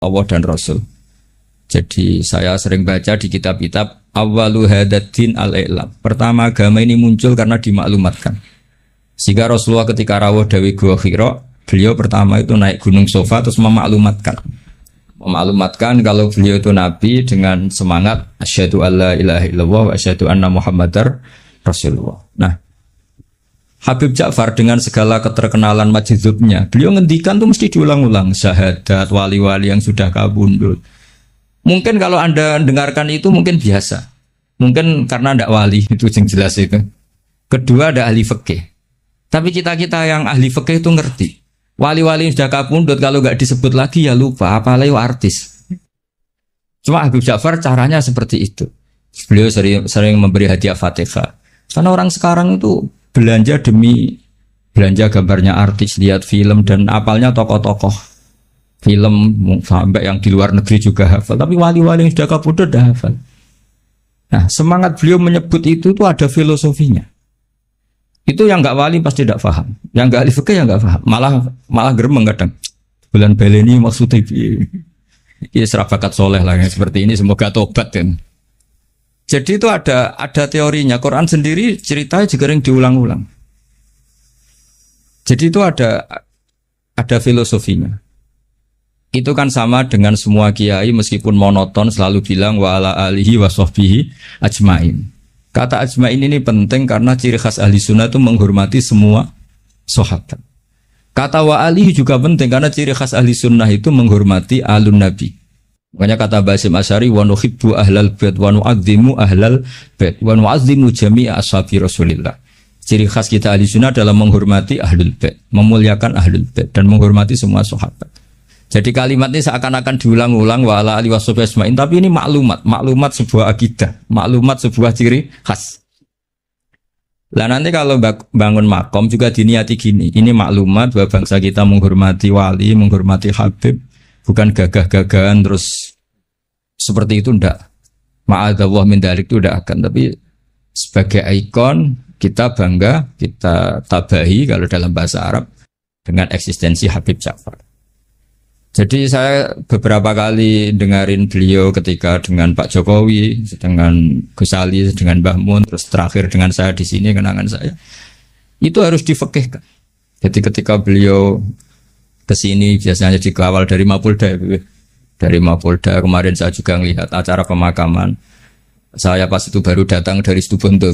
Allah dan Rasul. Jadi saya sering baca di kitab-kitab awwalu hadaddin al-i'lam. Pertama agama ini muncul karena dimaklumatkan. Sehingga Rasulullah ketika rawuh dawi Gua Hira, beliau pertama itu naik gunung Sofa terus memaklumatkan kalau beliau itu nabi dengan semangat asyhadu alla ilaha illallah wa asyhadu anna muhammadar rasulullah. Nah, Habib Ja'far dengan segala keterkenalan majdzubnya, beliau ngendikan tuh mesti diulang-ulang syahadat wali-wali yang sudah kabundut. Mungkin kalau Anda dengarkan itu mungkin biasa. Mungkin karena tidak wali, itu yang jelas itu. Kedua ada ahli fikih. Tapi kita-kita yang ahli fikih itu ngerti. Wali-wali yang sudah kabundut kalau nggak disebut lagi ya lupa, apalagi artis. Cuma Habib Ja'far caranya seperti itu. Beliau sering memberi hadiah Fatihah. Karena orang sekarang itu belanja demi belanja gambarnya artis, lihat film dan apalnya tokoh-tokoh film sampai yang di luar negeri juga hafal, tapi wali-wali yang sudah kabudut dah hafal. Nah, semangat beliau menyebut itu tuh ada filosofinya. Itu yang nggak wali pasti tidak paham, yang nggak ahli fikih yang nggak paham, malah geremeng kadang. Bulan beleni maksudnya ini serabakat soleh lah yang seperti ini, semoga tobat kan. Jadi itu ada teorinya. Quran sendiri ceritanya juga yang diulang-ulang. Jadi itu ada filosofinya. Itu kan sama dengan semua kiai meskipun monoton selalu bilang wa ala alihi wa sahbihi ajmain. Kata ajmain ini penting karena ciri khas ahli sunnah itu menghormati semua sahabat. Kata wa alihi juga penting karena ciri khas ahli sunnah itu menghormati alun nabi. Makanya kata Basim Asy'ari wa nuhibbu ahlal bait wa nu'azzimu ahlal bait wa nu'azzimu jami'a ashabi Rasulillah. Ciri khas kita ahli sunnah adalah menghormati ahlul bait, memuliakan ahlul bait dan menghormati semua sahabat. Jadi kalimat ini seakan-akan diulang-ulang wa ala alihi washabihi ajmain, tapi ini maklumat sebuah akidah, maklumat sebuah ciri khas. Lah nanti kalau bangun makom juga diniati gini, ini maklumat bahwa bangsa kita menghormati wali, menghormati habib, bukan gagah-gagahan terus seperti itu ndak. Ma'adzallah min dzalik itu ndak akan, tapi sebagai ikon kita bangga, kita tabahi kalau dalam bahasa Arab dengan eksistensi Habib Ja'far. Jadi saya beberapa kali dengarin beliau ketika dengan Pak Jokowi, dengan Gus Ali, dengan Mbah Mun, terus terakhir dengan saya di sini kenangan saya. Itu harus difekihkan. Jadi ketika beliau ke sini biasanya dikawal dari Mapolda. Dari Mapolda kemarin saya juga melihat acara pemakaman. Saya pas itu baru datang dari Situbondo.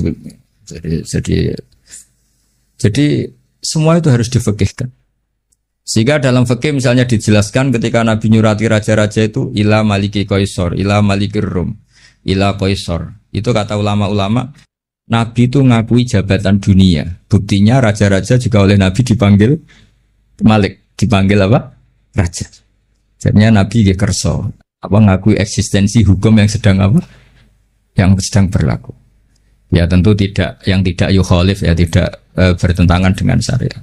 Jadi semua itu harus difekihkan. Sehingga dalam fikih misalnya dijelaskan ketika Nabi nyurati raja-raja itu ila maliki qaisar, ila malikir rum, ila qaisar. Itu kata ulama-ulama, Nabi itu ngakui jabatan dunia. Buktinya raja-raja juga oleh Nabi dipanggil malik, dipanggil apa? Raja. Jadinya Nabi kerso, ngakui eksistensi hukum yang sedang apa? Yang sedang berlaku. Ya tentu tidak, yang tidak yukhalif, ya tidak bertentangan dengan syariat.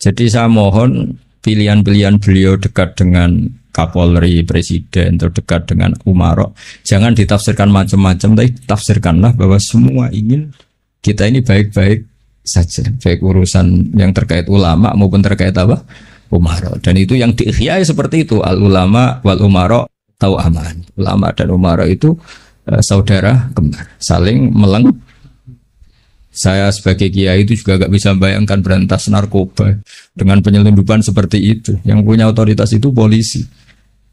Jadi saya mohon pilihan-pilihan beliau dekat dengan Kapolri, Presiden, atau dekat dengan Umaro, jangan ditafsirkan macam-macam, tapi tafsirkanlah bahwa semua ingin kita ini baik-baik saja, baik urusan yang terkait ulama maupun terkait apa? Umaro. Dan itu yang diihyai seperti itu, al-ulama wal umaro tau aman. Ulama dan umaro itu saudara kembar, saling melengkapi. Saya sebagai kiai itu juga gak bisa bayangkan berantas narkoba dengan penyelundupan seperti itu. Yang punya otoritas itu polisi.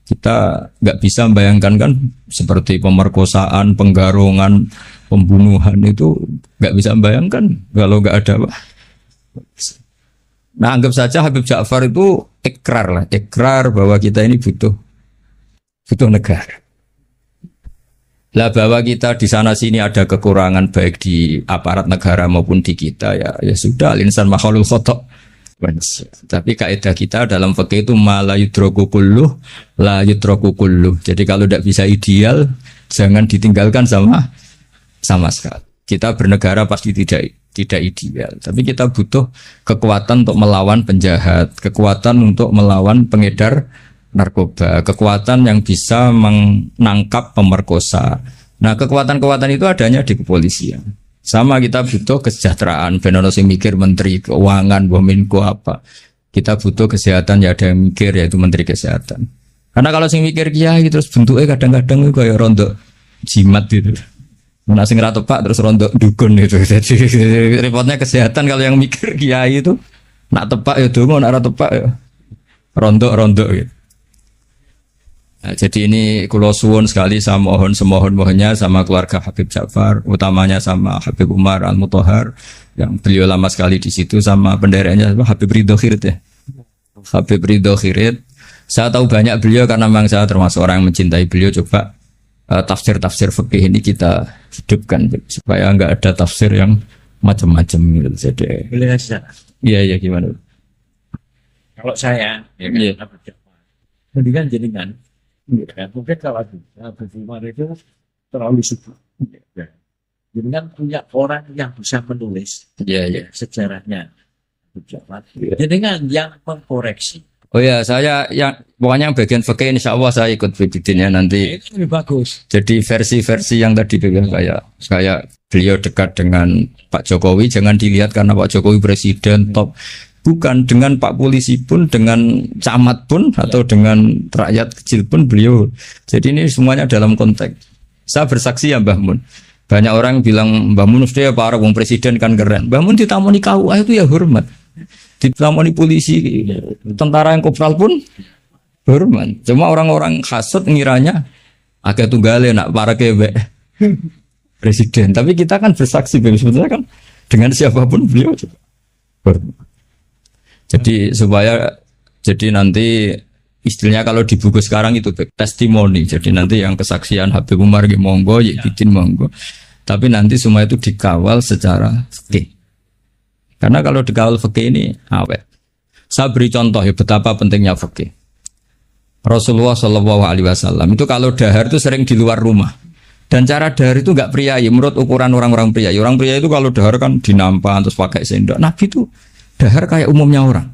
Kita gak bisa bayangkan kan seperti pemerkosaan, penggarungan, pembunuhan itu gak bisa bayangkan kalau gak ada apa. Nah anggap saja Habib Ja'far itu ikrar bahwa kita ini butuh negara. Lah bahwa kita di sana sini ada kekurangan baik di aparat negara maupun di kita ya sudah, al-insan makhluk khata'. Tapi kaidah kita dalam fikih itu la yudraku kulluh la yudraku kulluh. Jadi kalau tidak bisa ideal jangan ditinggalkan sama sekali. Kita bernegara pasti tidak ideal, tapi kita butuh kekuatan untuk melawan penjahat, kekuatan untuk melawan pengedar narkoba, kekuatan yang bisa menangkap pemerkosa. Nah, kekuatan-kekuatan itu adanya di kepolisian. Sama kita butuh kesejahteraan, benono sing mikir menteri keuangan, Menko apa. Kita butuh kesehatan, ya ada yang mikir yaitu menteri kesehatan. Karena kalau sing mikir kiai terus bentuknya kadang-kadang kayak rondo jimat gitu. Nah sing ra tepak terus rondo dukun gitu. Jadi repotnya kesehatan kalau yang mikir kiai itu nak tepak ya dongo, nak ra tepak ya rondo gitu. Nah, jadi ini kulo suwun sekali saya mohon semohon-mohonnya sama keluarga Habib Ja'far, utamanya sama Habib Umar Al-Mutahhar yang beliau lama sekali di situ, sama pendereknya Habib Ridho Khirit ya. Habib Ridho Khirit, saya tahu banyak beliau karena memang saya termasuk orang yang mencintai beliau. Coba tafsir-tafsir fikih ini kita hidupkan supaya enggak ada tafsir yang macam-macam gitu. Jadi boleh saja. Iya gimana? Kalau saya ya kan, Iya. mendingan jenengan. Ya, mungkin kalau Habib Umar itu terlalu sibuk. Ya. Jenengan punya orang yang bisa menulis Iya. sejarahnya. Habib Ja'far. Iya. Jenengan yang mengkoreksi. Oh ya, saya yang pokoknya yang bagian fikih insya Allah saya ikut bikinnya nanti. Itu lebih bagus. Jadi versi-versi yang tadi itu ya, kayak beliau dekat dengan Pak Jokowi, jangan dilihat karena Pak Jokowi presiden top. Bukan, dengan Pak Polisi pun, dengan camat pun, atau dengan rakyat kecil pun beliau. Jadi ini semuanya dalam konteks. Saya bersaksi ya Mbah Mun. Banyak orang bilang Mbah Mun sudah para wong presiden kan keren. Mbah Mun ditamoni KUA itu ya hormat. Ditamoni polisi, tentara yang kopral pun hormat. Cuma orang-orang hasut ngiranya agak tunggalnya nak para kebek presiden. Tapi kita kan bersaksi sebetulnya kan dengan siapapun beliau hormat. Jadi jadi nanti istilahnya kalau di buku sekarang itu testimoni. Jadi nanti yang kesaksian Habib Umar monggo, bikin monggo. Tapi nanti semua itu dikawal secara fikih. Karena kalau dikawal fikih ini awet. Saya beri contoh ya betapa pentingnya fikih. Rasulullah Shallallahu Alaihi Wasallam itu kalau dahar itu sering di luar rumah. Dan cara dahar itu enggak priayi menurut ukuran orang-orang priayi. Orang priayi itu kalau dahar kan dinampan terus pakai sendok. Nabi itu dahar kayak umumnya orang.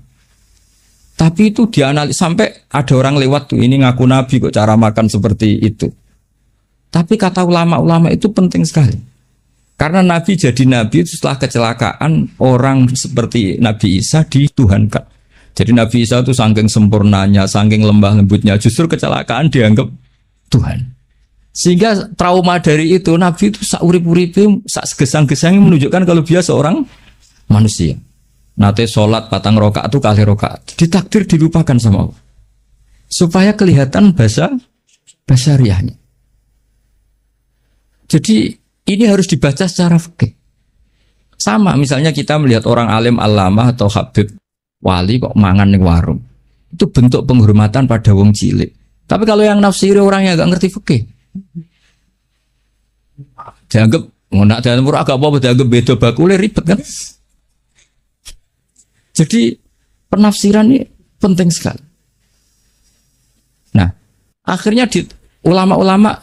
Tapi itu dianalisis sampai ada orang lewat tuh ini ngaku Nabi kok cara makan seperti itu. Tapi kata ulama-ulama itu penting sekali. Karena Nabi jadi Nabi itu setelah kecelakaan orang seperti Nabi Isa dituhankan. Jadi Nabi Isa itu saking sempurnanya, saking lembah lembutnya, justru kecelakaan dianggap Tuhan. Sehingga trauma dari itu Nabi itu sak urip-uripe, sak gesang-gesangnya menunjukkan kalau dia seorang manusia. Nate sholat patang rokaat itu kali rokaat ditakdir dilupakan sama Allah supaya kelihatan basariahnya. Jadi ini harus dibaca secara fikih. Sama misalnya kita melihat orang alim allamah atau habib wali kok mangan di warung, itu bentuk penghormatan pada wong cilik. Tapi kalau yang nafsiri orang yang gak ngerti fikih dianggap ngonak dan murah agak apa dianggap beda bakule ribet kan. Jadi penafsiran ini penting sekali. Nah, akhirnya ulama-ulama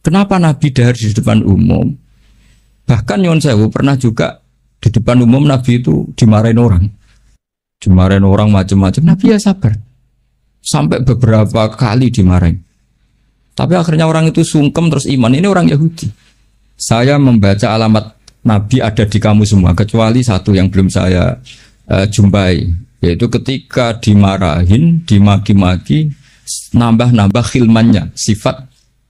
kenapa Nabi dahar di depan umum? Bahkan Nyon Sewu pernah juga di depan umum Nabi itu dimarahin orang macam-macam. Nabi ya sabar. Sampai beberapa kali dimarahin. Tapi akhirnya orang itu sungkem terus iman. Ini orang Yahudi. Saya membaca alamat Nabi ada di kamu semua kecuali satu yang belum saya jumpai, yaitu ketika dimarahin, dimaki-maki, nambah khilmannya, sifat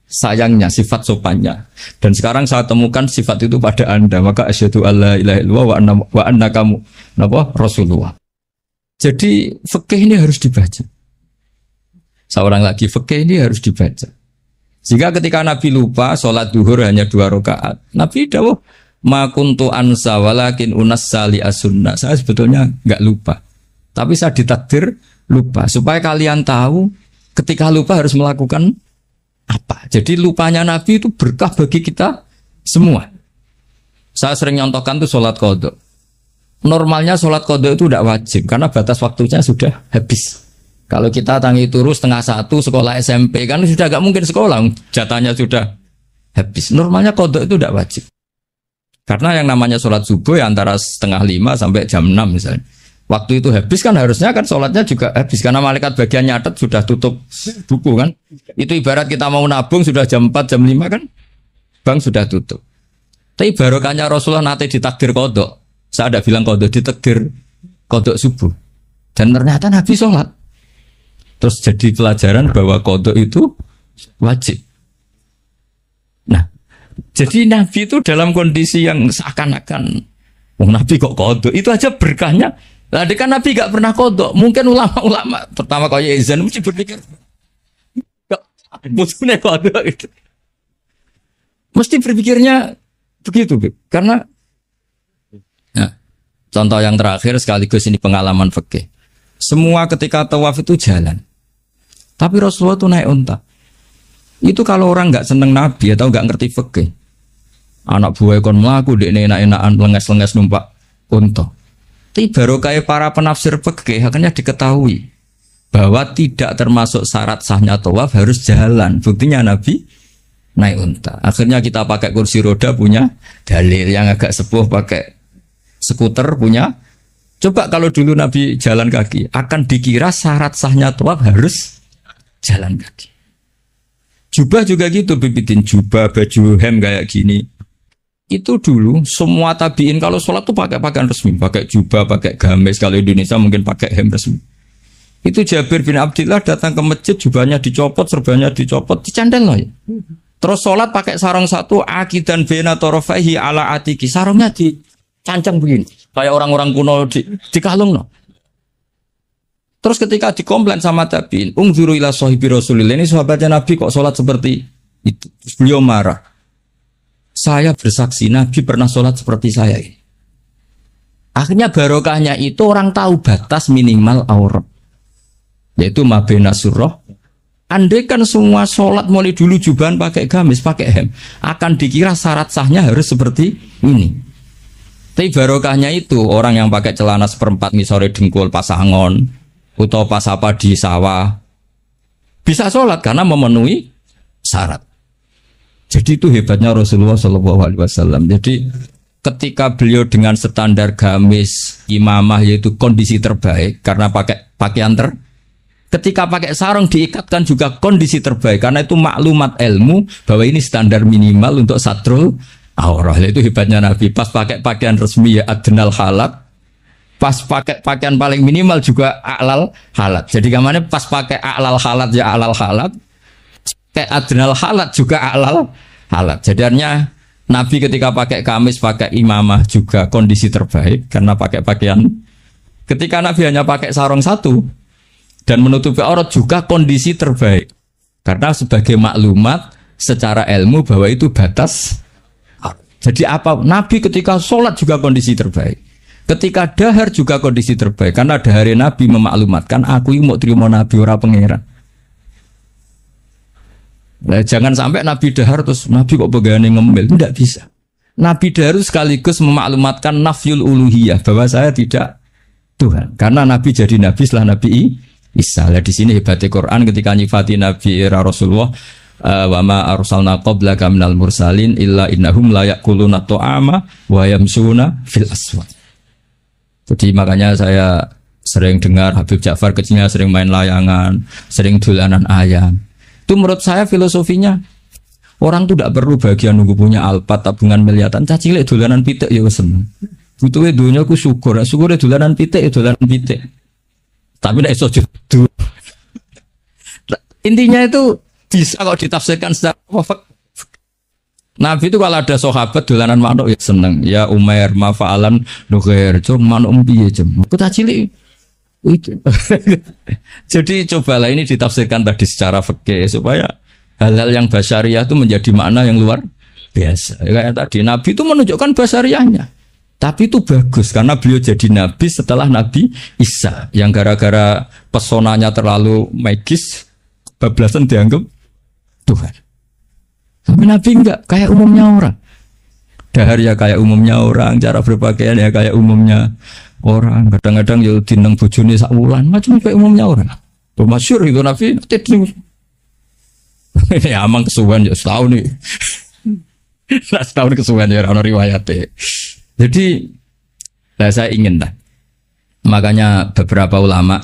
sayangnya, sifat sopannya. Dan sekarang saya temukan sifat itu pada Anda, maka asyhadu alla ilaha illallah wa anna kamu Rasulullah. Jadi fikih ini harus dibaca. Seorang lagi fikih ini harus dibaca. Sehingga ketika Nabi lupa sholat duhur hanya 2 rakaat, Nabi dawuh ma kuntu ansa walakin unassali as-sunnah. Saya sebetulnya enggak lupa. Tapi saya ditakdir lupa supaya kalian tahu ketika lupa harus melakukan apa. Jadi lupanya Nabi itu berkah bagi kita semua. Saya sering nyontohkan tuh sholat qadha. Normalnya sholat qadha itu tidak wajib karena batas waktunya sudah habis. Kalau kita tangi turu 12:30 sekolah SMP kan sudah enggak mungkin sekolah, jatahnya sudah habis. Normalnya qadha itu tidak wajib. Karena yang namanya sholat subuh ya antara 4:30 sampai jam 6 misalnya. Waktu itu habis kan harusnya kan sholatnya juga habis. Karena malaikat bagian nyatet sudah tutup buku kan. Itu ibarat kita mau nabung sudah jam 4, jam 5 kan. Bank sudah tutup. Tapi barokahnya Rasulullah nanti ditakdir kodok. Saya ada bilang kodok, ditakdir kodok subuh. Dan ternyata Nabi sholat. Terus jadi pelajaran bahwa kodok itu wajib. Nah, jadi Nabi itu dalam kondisi yang seakan-akan, Nabi kok kodok, itu aja berkahnya. Nah, kan Nabi gak pernah kodok. Mungkin ulama-ulama pertama kali izin mesti berpikir, musuhnya kodok itu. Mesti berpikirnya begitu, karena nah, contoh yang terakhir sekaligus ini pengalaman fikih. Semua ketika tawaf itu jalan. Tapi Rasulullah itu naik unta. Itu kalau orang nggak seneng Nabi atau nggak ngerti fikih, anak buah kon melaku dek enak-enakan lenges-lenges numpak unta. Tapi baru kayak para penafsir fikih akhirnya diketahui bahwa tidak termasuk syarat sahnya tawaf harus jalan. Buktinya Nabi naik unta. Akhirnya kita pakai kursi roda punya dalil, yang agak sepuh pakai skuter punya. Coba kalau dulu Nabi jalan kaki, akan dikira syarat sahnya tawaf harus jalan kaki. Jubah juga gitu, bibitin jubah, baju hem kayak gini. Itu dulu semua tabiin kalau sholat tuh pakai pakaian resmi, pakai jubah, pakai gamis. Kalau Indonesia mungkin pakai hem resmi. Itu Jabir bin Abdillah datang ke masjid, jubahnya dicopot, serbannya dicopot, dicandel loh ya. Terus sholat pakai sarung satu, akidan bena torofaihi ala atiki. Sarungnya dicancang begini, kayak orang-orang kuno di kalung loh. Terus ketika dikomplain sama tabiin, ungzuru ila sahibi Rasulillah, ini sahabatnya Nabi kok sholat seperti itu. Beliau marah. Saya bersaksi Nabi pernah sholat seperti saya ini. Akhirnya barokahnya itu orang tahu batas minimal aurat, yaitu mabena surah. Andai kan semua sholat mulai dulu jubahan pakai gamis, pakai hem, akan dikira syarat sahnya harus seperti ini. Tapi barokahnya itu orang yang pakai celana seperempat ngisore dengkul pasangon atau pas apa di sawah bisa sholat karena memenuhi syarat. Jadi itu hebatnya Rasulullah SAW. Jadi ketika beliau dengan standar gamis imamah yaitu kondisi terbaik karena pakai pakaian ketika pakai sarung diikatkan juga kondisi terbaik karena itu maklumat ilmu bahwa ini standar minimal untuk satrul aurah. Itu hebatnya Nabi. Pas pakai pakaian resmi ya adnal halat, pas pakai pakaian paling minimal juga a'lal halat. Jadi kemana pas pakai a'lal halat ya a'lal halat, kayak adnal halat juga a'lal halat. Jadinya Nabi ketika pakai kamis, pakai imamah juga kondisi terbaik karena pakai pakaian. Ketika Nabi hanya pakai sarung satu dan menutupi aurat juga kondisi terbaik karena sebagai maklumat secara ilmu bahwa itu batas. Jadi apa? Nabi ketika sholat juga kondisi terbaik. Ketika dahar juga kondisi terbaik karena dahar Nabi memaklumatkan aku ini mau terima Nabi ora pangeran. Nah, jangan sampai Nabi dahar terus Nabi kok begani ngemil, tidak bisa. Nabi dahar sekaligus memaklumatkan nafyul uluhiyah bahwa saya tidak Tuhan karena Nabi jadi Nabi setelah Nabi Isa. Nah, di sini hebatnya Quran ketika nyifati Nabi era Rasulullah, wa ma arsalna qablaka minal mursalin illa innahum la yaquluna ta'ama wa yamsuna fil aswaq. Jadi makanya saya sering dengar Habib Ja'far kecilnya sering main layangan, sering dolanan ayam. Itu menurut saya filosofinya orang tuh tidak perlu bagian nunggu punya alpat tabungan miliatan. Cacilek dolanan pitik ya wis seneng. Butuhe dunya ku syukur, syukure dolanan pitik ya dolanan pitik. Tapi nek iso jodoh. Intinya itu bisa kok ditafsirkan secara wafak. Nabi itu kalau ada sahabat dolanan manuk ya seneng. Ya Umair mafa'alan nukher cung manuk piye jem. Kota cilik itu. Jadi cobalah ini ditafsirkan tadi secara fikih supaya hal-hal yang basyariah itu menjadi makna yang luar biasa. Kayak tadi Nabi itu menunjukkan basyariahnya. Tapi itu bagus karena beliau jadi Nabi setelah Nabi Isa yang gara-gara pesonanya terlalu magis, bablasan dianggap Tuhan. Tapi Nabi enggak, kayak umumnya orang. Dahar ya kayak umumnya orang, cara berpakaian ya kayak umumnya orang. Kadang-kadang ya dineng bojone sak wulan, macam kayak umumnya orang. Masyhur itu Nabi. Ya amang kesuwen ya setahun nih. Nah, setahun kesuwen ya ono riwayate. Jadi saya ingin lah. Makanya beberapa ulama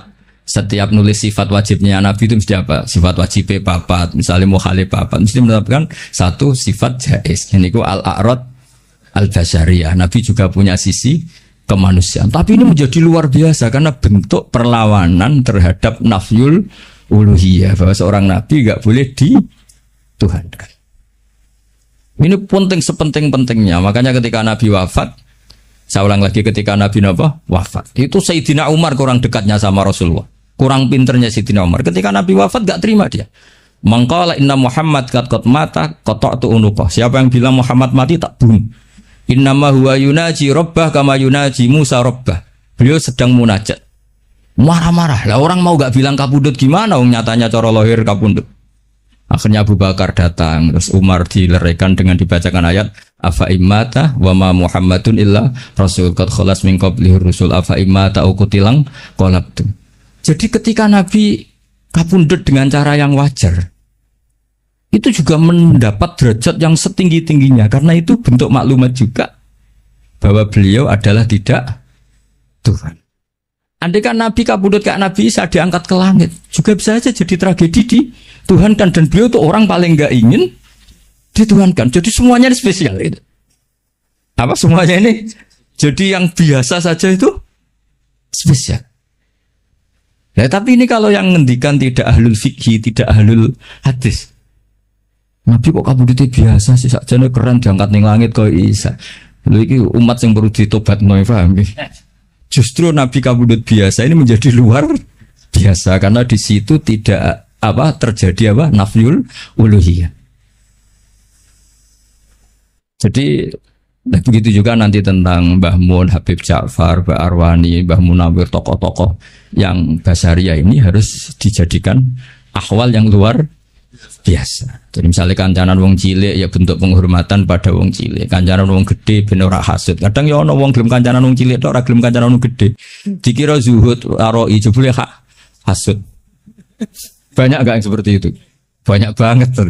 setiap nulis sifat wajibnya Nabi itu mesti apa? Sifat wajibnya papat, misalnya mukhalif papat, mesti menetapkan satu sifat jaiz. Ini ku al-a'rad al-basyariyah. Nabi juga punya sisi kemanusiaan. Tapi ini menjadi luar biasa karena bentuk perlawanan terhadap nafyul uluhiyah, bahwa seorang nabi nggak boleh dituhankan. Ini penting sepenting-pentingnya. Makanya ketika Nabi wafat, saya ulang lagi, ketika Nabi wafat, itu Sayyidina Umar kurang dekatnya sama Rasulullah, kurang pinternya Sayyidina Umar. Ketika Nabi wafat gak terima dia. Mangkala inna Muhammad qad mata qata'tu unuqah. Siapa yang bilang Muhammad mati tak bunuh. Innama huwa yunaji rabbah kama yunaji Musa rabbah. Beliau sedang munajat. Marah-marah. Lah orang mau gak bilang kabudut gimana? Nyatanya cara lahir kabudut. Akhirnya Abu Bakar datang, terus Umar dileraikan dengan dibacakan ayat afa immata wa ma Muhammadun illa rasul qad khalas min qablihi rusul afa immata au qutilang qalabtum. Jadi ketika Nabi kabundut dengan cara yang wajar, itu juga mendapat derajat yang setinggi-tingginya, karena itu bentuk maklumat juga bahwa beliau adalah tidak Tuhan. Andai kan Nabi kabundut kayak Nabi Isa diangkat ke langit, juga bisa saja jadi tragedi di Tuhan kan, dan beliau tuh orang paling nggak ingin dituhankan. Jadi semuanya ini spesial itu. Apa semuanya ini? Jadi yang biasa saja itu spesial. Ya, tapi ini kalau yang ngendikan tidak ahlul fikih, tidak ahlul hadis. Nabi kok kabudutnya biasa sih, sakjane keren diangkat ning langit kok Isa. Lha iki umat yang perlu ditobatno, paham nggih? Justru Nabi kabudut biasa ini menjadi luar biasa karena di situ tidak terjadi nafyul uluhiyah. Jadi begitu juga nanti tentang Mbah Mun, Habib Ja'far, Mbah Arwani, Mbah Munawir, tokoh-tokoh yang Basaria ini harus dijadikan ahwal yang luar biasa. Jadi misalnya kancanan wong cilik ya bentuk penghormatan pada wong cilik, kancanan wong gede ben ora hasud. Kadang ya ana wong gelem kancanan wong cilik tok ora gelem kancanan wong gede. Dikira zuhud aroi jebule hasud. Banyak gak yang seperti itu? Banyak banget tuh.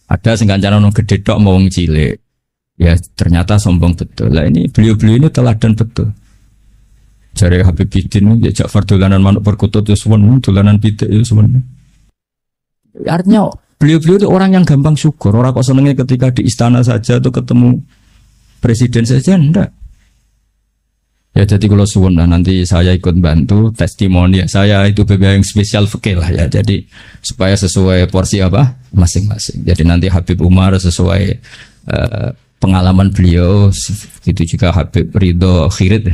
Ada sing kancanan wong gede tok mau wong cilik. Ya ternyata sombong betul. Lah ini beliau-beliau ini teladan betul. Jare Habib Bidin ya Ja'far dolanan manuk perkutut itu suwen, dolanan pitik itu suwen. Artinya beliau-beliau itu orang yang gampang syukur. Orang kok senengnya ketika di istana saja atau ketemu presiden saja, enggak. Ya jadi kalau suwun lah, nanti saya ikut bantu testimoni ya. Saya itu BBA yang spesial fikih lah ya. Jadi supaya sesuai porsi masing-masing. Jadi nanti Habib Umar sesuai pengalaman beliau, itu juga Habib Ridho Khirit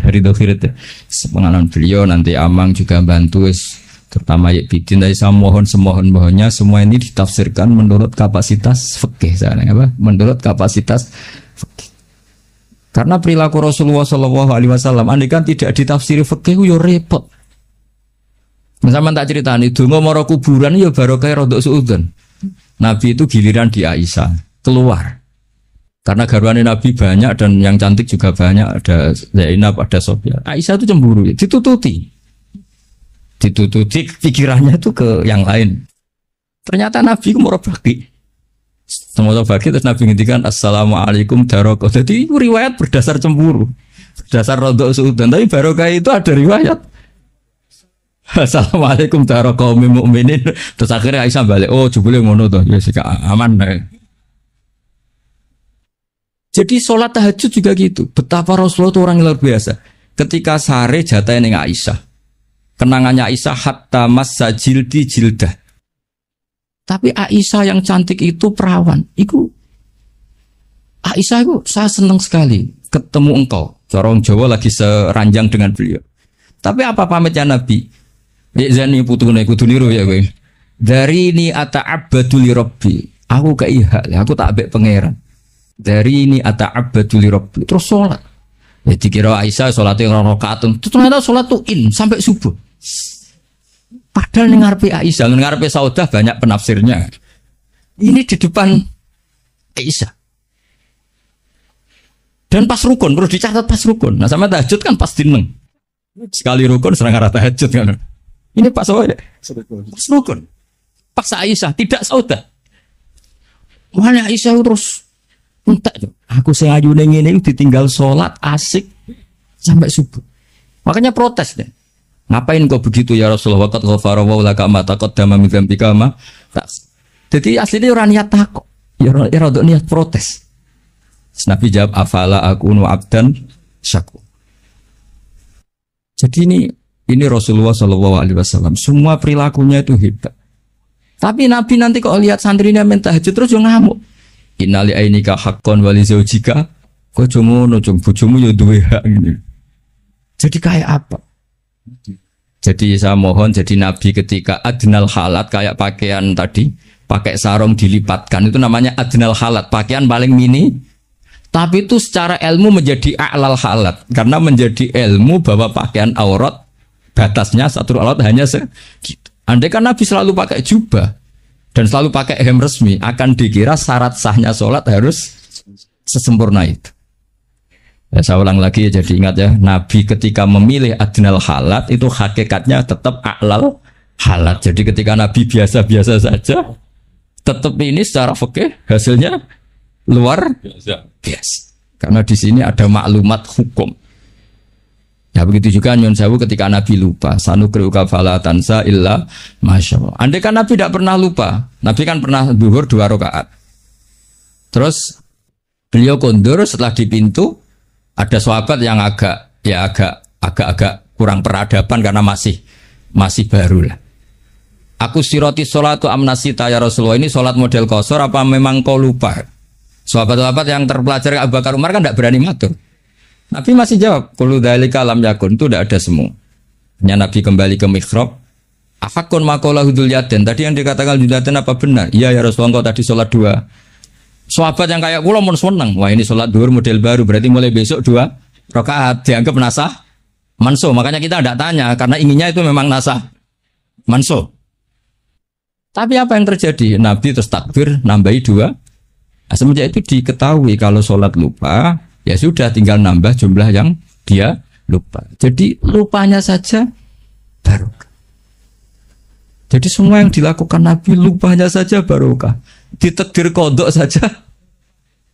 pengalaman beliau, nanti Amang juga bantu, terutama ya Bidin. Tadi saya semohon-mohonnya semua ini ditafsirkan menurut kapasitas fikih menurut kapasitas fikih. Karena perilaku Rasulullah SAW andai kan tidak ditafsiri fikih yo repot. Misalnya tak ceritani donga mara kuburan yo barokah rodok suudzon. Nabi itu giliran di Aisyah keluar. Karena garwane Nabi banyak dan yang cantik juga banyak, ada Zainab, ada Sofia. Aisyah itu cemburu, ditututi pikirannya itu ke yang lain. Ternyata Nabi itu murah bagi. Semua bagi terus Nabi ngintikan assalamualaikum darokah. Jadi itu riwayat berdasar cemburu, berdasar rodok suudzon. Tapi barokah itu ada riwayat assalamualaikum darokah mukminin. Terus akhirnya Aisyah balik, oh jebule ngono to, ya sik aman. Jadi sholat tahajud juga gitu. Betapa Rasulullah itu orang yang luar biasa. Ketika sare jatahnya dengan Aisyah, kenangannya Aisyah hatta massa jildi jildah. Tapi Aisyah yang cantik itu perawan. Aisyah itu saya senang sekali ketemu engkau. Orang Jawa lagi seranjang dengan beliau. Tapi apa pamitnya Nabi? Zani putune kudu niru ya kowe. Dari ini ata'abbadu li rabbi. Aku keiha, aku tak ambek pangeran. Dari ini ata'abbadu li rabbi. Terus sholat. Ya dikira Aisyah sholatnya rakaat. Ternyata sholat tuh sampai subuh. Padahal ngarepe Aisyah, ngarepe Saudah banyak penafsirnya. Ini di depan Aisyah. Dan pas rukun, perlu dicatat pas rukun. Nah sama tahajud kan pas dineng. Sekali rukun serang arah tahajud kan. Ini pas apa ya? Pas rukun. Pas Aisyah, tidak Saudah. Mana Aisyah terus entek. Aku sing ayune ngene iki ditinggal sholat asik sampai subuh. Makanya protes deh. Ngapain kau begitu ya Rasulullah? Qad ghafara wa laka ma taqaddama min dzambika ma. Jadi aslinya orang niat takok. Ya rada niat protes. Nabi jawab afala akunu abdan syakur. Jadi ini Ini Rasulullah Shallallahu Alaihi Wasallam. Semua perilakunya itu hebat. Tapi Nabi nanti kalau lihat santrinya main tahajud terus yo ngamuk. Innali ainika haqqon wali zaujika. Kok cuma nujung bojomu yo duwe hak ngene. Jadi kayak apa? Jadi saya mohon jadi Nabi ketika adnal halat kayak pakaian tadi, pakai sarung dilipatkan itu namanya adnal halat, pakaian paling mini. Tapi itu secara ilmu menjadi a'lal halat karena menjadi ilmu bahwa pakaian aurat batasnya satu aurat hanya segitu. Andai kan Nabi selalu pakai jubah dan selalu pakai hem resmi, akan dikira syarat sahnya sholat harus sesempurna itu. Ya, saya ulang lagi ya, jadi ingat ya, Nabi ketika memilih adnal halat itu hakikatnya tetap a'lal halat. Jadi ketika Nabi biasa-biasa saja, tetap ini secara fikih hasilnya luar biasa. Karena di sini ada maklumat hukum. Ya begitu juga nyun sewu ketika Nabi lupa, sanukriuka fala tansa illa masyaallah. Andai kan Nabi tidak pernah lupa, Nabi kan pernah zuhur 2 rakaat. Terus beliau kondur setelah di pintu ada sahabat yang agak kurang peradaban karena masih baru lah. Aku siroti sholatu amnasita ya Rasulullah, ini sholat model qasar apa memang kau lupa? Sahabat-sahabat yang terpelajar Abu Bakar Umar kan tidak berani matur. Nabi masih jawab, kullu dzalika lam yakun, itu tidak ada semua. Hanya Nabi kembali ke mihrab. Afakun maqalahu dzul yadain. Tadi yang dikatakan dzul yadain apa benar? Iya ya Rasulullah, engkau tadi sholat 2. Sahabat yang kayak kula mun seneng. Wah ini sholat duhur model baru, berarti mulai besok 2 rakaat dianggap nasah mansuh. Makanya kita tidak tanya karena inginnya itu memang nasah mansuh. Tapi apa yang terjadi? Nabi terus takbir nambahi 2. Nah, semenjak itu diketahui kalau sholat lupa, ya sudah tinggal nambah jumlah yang dia lupa. Jadi lupanya saja barokah. Jadi semua yang dilakukan Nabi lupanya saja barokah. Ditakdir kodok saja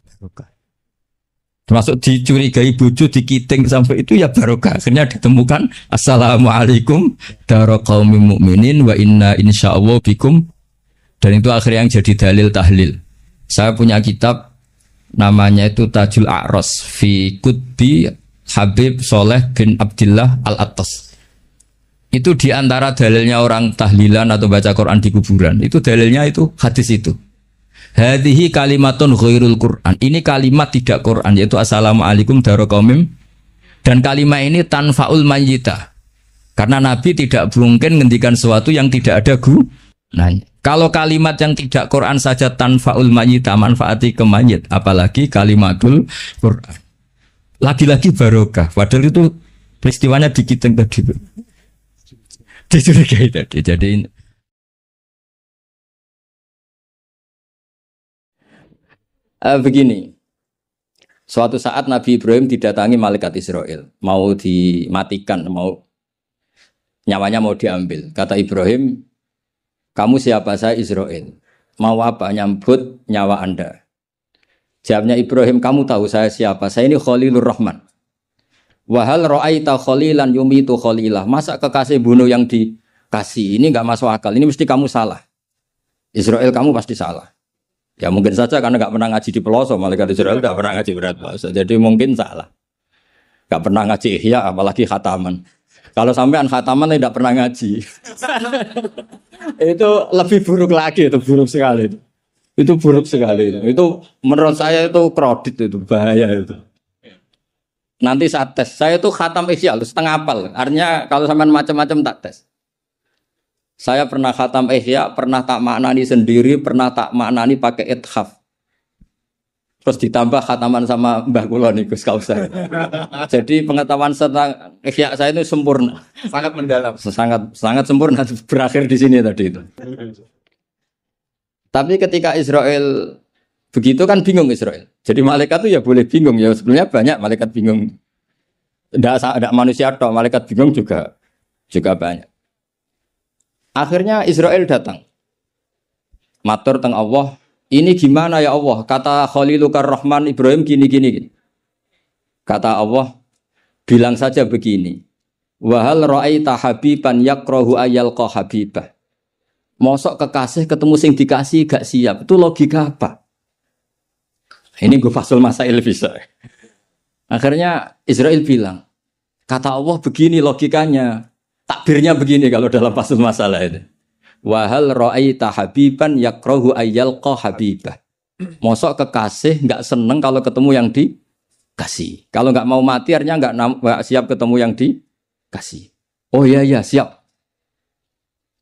barokah. Termasuk dicurigai bojo, dikiting sampai itu ya barokah. Akhirnya ditemukan assalamualaikum daraqaumin mu'minin wa inna insyaallah bikum. Dan itu akhirnya yang jadi dalil tahlil. Saya punya kitab namanya itu Tajul A'ros fi Qutbi Habib Soleh bin Abdillah Al-Attas. Itu diantara dalilnya orang tahlilan atau baca Quran di kuburan. Itu dalilnya itu hadis itu. Hadhihi kalimatun ghairul Quran. Ini kalimat tidak Quran, yaitu assalamualaikum daraqaumim. Dan kalimat ini tanfaul mayyita. Karena Nabi tidak mungkin ngendikan sesuatu yang tidak ada gunanya. Kalau kalimat yang tidak Quran saja tanfaul mayyita, manfaati ke mayit, apalagi kalimatul Quran. Lagi-lagi barokah. Padahal itu peristiwanya dikiting tadi. Dicurigai tadi. Jadi begini. Suatu saat Nabi Ibrahim didatangi malaikat Israel, mau dimatikan, nyawanya mau diambil. Kata Ibrahim, kamu siapa? Saya Israel. Mau apa? Nyambut nyawa Anda. Jawabnya Ibrahim, kamu tahu saya siapa? Saya ini Khalilur Rahman. Wahal ra'aita khalilan yumitu khalilah. Masa kekasih bunuh yang dikasih? Ini enggak masuk akal. Ini mesti kamu salah. Israel, kamu pasti salah. Ya mungkin saja karena enggak pernah ngaji di pelosok. Malaikat Israel enggak pernah ngaji berat puasa. Jadi mungkin salah. Enggak pernah ngaji ihya, apalagi khataman. Kalau sampean khataman tidak pernah ngaji. Itu lebih buruk lagi, itu buruk sekali itu. Itu buruk sekali itu. Itu menurut saya itu kredit, itu bahaya itu. Nanti saat tes, saya itu khatam ihya setengah hafal. Artinya kalau sampean macam-macam tak tes. Saya pernah khatam ihya, pernah tak maknani sendiri, pernah tak maknani pakai ithaf. Terus ditambah khataman sama Mbah kula niku Kausar. Jadi pengetahuan tentang ihya saya itu sempurna, sangat mendalam, sangat sempurna, berakhir di sini tadi itu. Tapi ketika Israel begitu kan bingung Israel. Jadi malaikat itu ya boleh bingung ya, sebenarnya banyak malaikat bingung. Tidak manusia toh, malaikat bingung juga banyak. Akhirnya Israel datang. Matur teng Allah, ini gimana ya Allah? Kata Khalilukar Rahman Ibrahim gini. Kata Allah, bilang saja begini. Wahal ra'aita habiban yakrahu ayyalqa habibah. Mosok kekasih ketemu sing dikasih gak siap. Itu logika apa? Ini gue fasul masail bisa. Akhirnya Israel bilang, kata Allah begini logikanya. Takbirnya begini kalau dalam Fathul Masalah itu. Wahal ra'aita habiban yakrahu ayyalqa habibah. Mosok kekasih nggak seneng kalau ketemu yang dikasih. Kalau nggak mau mati artinya nggak siap ketemu yang dikasih. Oh iya siap.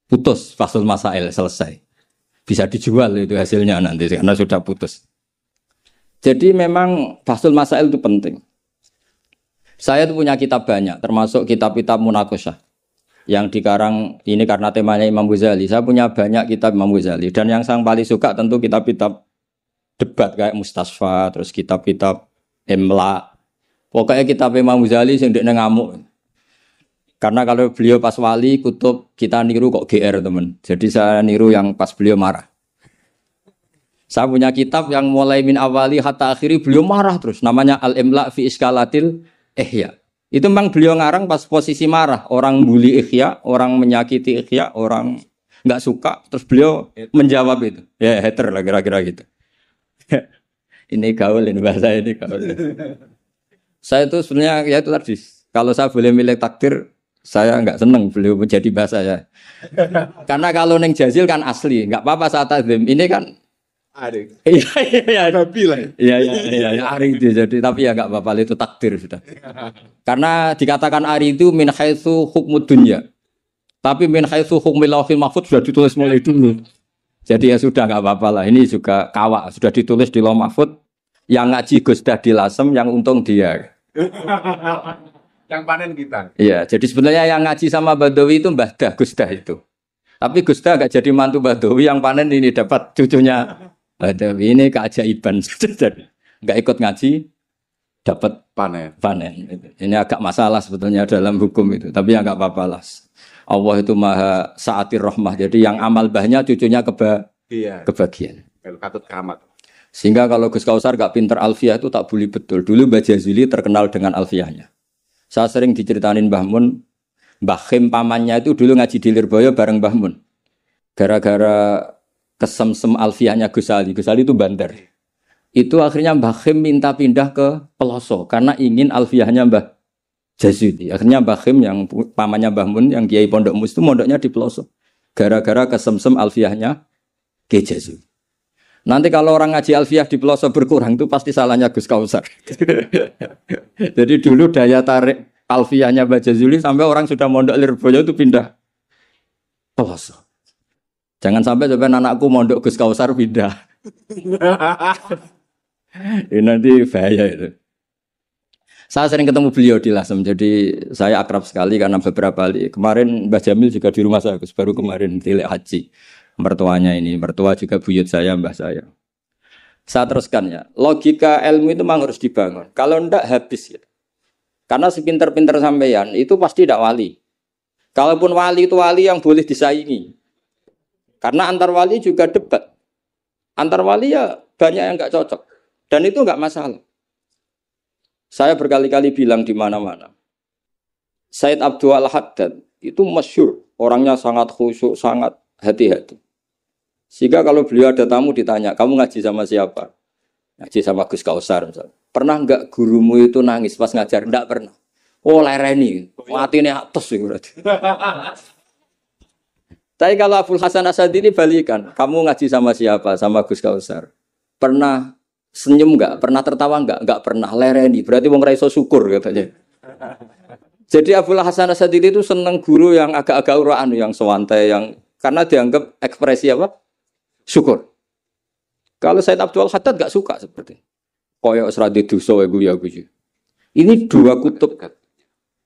Putus Fathul Masail selesai. Bisa dijual itu hasilnya nanti karena sudah putus. Jadi memang Fathul Masail itu penting. Saya itu punya kitab banyak, termasuk kitab-kitab Munaqashah yang dikarang ini karena temanya Imam Ghazali. Saya punya banyak kitab Imam Ghazali dan yang saya paling suka tentu kitab-kitab debat kayak Mustasfa, terus kitab-kitab Imla. Pokoknya kitab Imam Ghazali sing ndekne ngamuk. Karena kalau beliau pas wali kutub kita niru kok GR teman. Jadi saya niru yang pas beliau marah. Saya punya kitab yang mulai min awali hatta akhiri beliau marah terus. Namanya Al-Imla fi Iskalatil Ihya. Itu memang beliau ngarang pas posisi marah. Orang bully Ihya, orang menyakiti Ihya, orang nggak suka. Terus beliau menjawab itu. Ya hater lah kira-kira gitu. Ini gaul ini bahasa ini gaul. Saya itu sebenarnya ya itu tadi. Kalau saya boleh milih takdir, saya nggak seneng beliau menjadi bahasa ya. Karena kalau neng Jazil kan asli, nggak apa-apa saat azim. Ini kan Arik. iya. Bilang. Iya, ari itu jadi tapi ya nggak apa-apa itu takdir sudah. Karena dikatakan ari itu min haitsu hukmud dunya. Tapi min haitsu hukmil lauhil mahfuz sudah ditulis mulai dulu. Jadi ya sudah nggak apa-apa lah. Ini juga kawak sudah ditulis di lauh mahfuz. Yang ngaji Gus Dah di Lasem, yang untung dia. Yang panen kita. Iya, jadi sebenarnya yang ngaji sama Badawi itu Mbah Dah, Gus Dah itu. Tapi Gus Dah nggak jadi mantu Badawi, yang panen ini dapat cucunya Badawi. Ini keajaiban. Nggak ikut ngaji, dapat panen. Ini agak masalah sebetulnya dalam hukum itu. Tapi ya nggak apa-apa lah. Allah itu maha saatir rahmah. Jadi yang amal bahnya cucunya kebagian. Kalau katut kamat. Sehingga kalau Gus Kausar nggak pinter alfiah itu tak boleh betul. Dulu Mbah Jazuli terkenal dengan alfiahnya. Saya sering diceritain Mbah Mun, Mbah Khim pamannya itu dulu ngaji di Lirboyo bareng Mbah Mun. Gara-gara kesemsem alfiahnya Gus Ali itu bandar. Itu akhirnya Mbah Khim minta pindah ke Peloso karena ingin alfiahnya Mbah Jazuli. Akhirnya Mbah Khim yang pamannya Mbah Mun yang Kiai Pondok Mus itu mondoknya di Peloso. Gara-gara kesemsem alfiahnya Kiai Jazuli. Nanti kalau orang ngaji alfiah di Peloso berkurang itu pasti salahnya Gus Kausar. Jadi dulu daya tarik alfiahnya Mbah Jazuli sampai orang sudah mondok Lirboyo itu pindah Peloso. Jangan sampai anakku mondok Gus Kausar pindah. Ini nanti bahaya itu. Saya sering ketemu beliau di Lasem, jadi saya akrab sekali karena beberapa kali. Kemarin Mbah Jamil juga di rumah saya, Gus, baru kemarin tilek haji. Mertuanya ini, mertua juga buyut saya, mbah saya. Saya teruskan ya, logika ilmu itu memang harus dibangun. Kalau enggak habis ya. Karena sepinter-pinter sampeyan itu pasti tidak wali. Kalaupun wali itu wali yang boleh disaingi. Karena antar wali juga debat. Antar wali ya banyak yang enggak cocok. Dan itu enggak masalah. Saya berkali-kali bilang di mana-mana. Said Abdul Al-Haddad itu masyhur, orangnya sangat khusyuk, sangat hati-hati. Sehingga kalau beliau ada tamu ditanya, kamu ngaji sama siapa? Ngaji sama Gus Kausar misalnya. Pernah enggak gurumu itu nangis pas ngajar? Enggak pernah. Oh lereni, matinya atas itu berarti. Tapi kalau Abdul Hasan Asadili balikan, kamu ngaji sama siapa? Sama Gus Kausar. Pernah senyum enggak? Pernah tertawa enggak? Enggak pernah, lereni. Berarti wong ra iso syukur katanya. Jadi Abdul Hasan Asadili itu senang guru yang agak-agak uraan, yang sewantai, yang karena dianggap ekspresi apa? Syukur. Kalau Said Abdul Haddad enggak suka seperti koyok seradi dosa ya guyu. Ini dua kutub,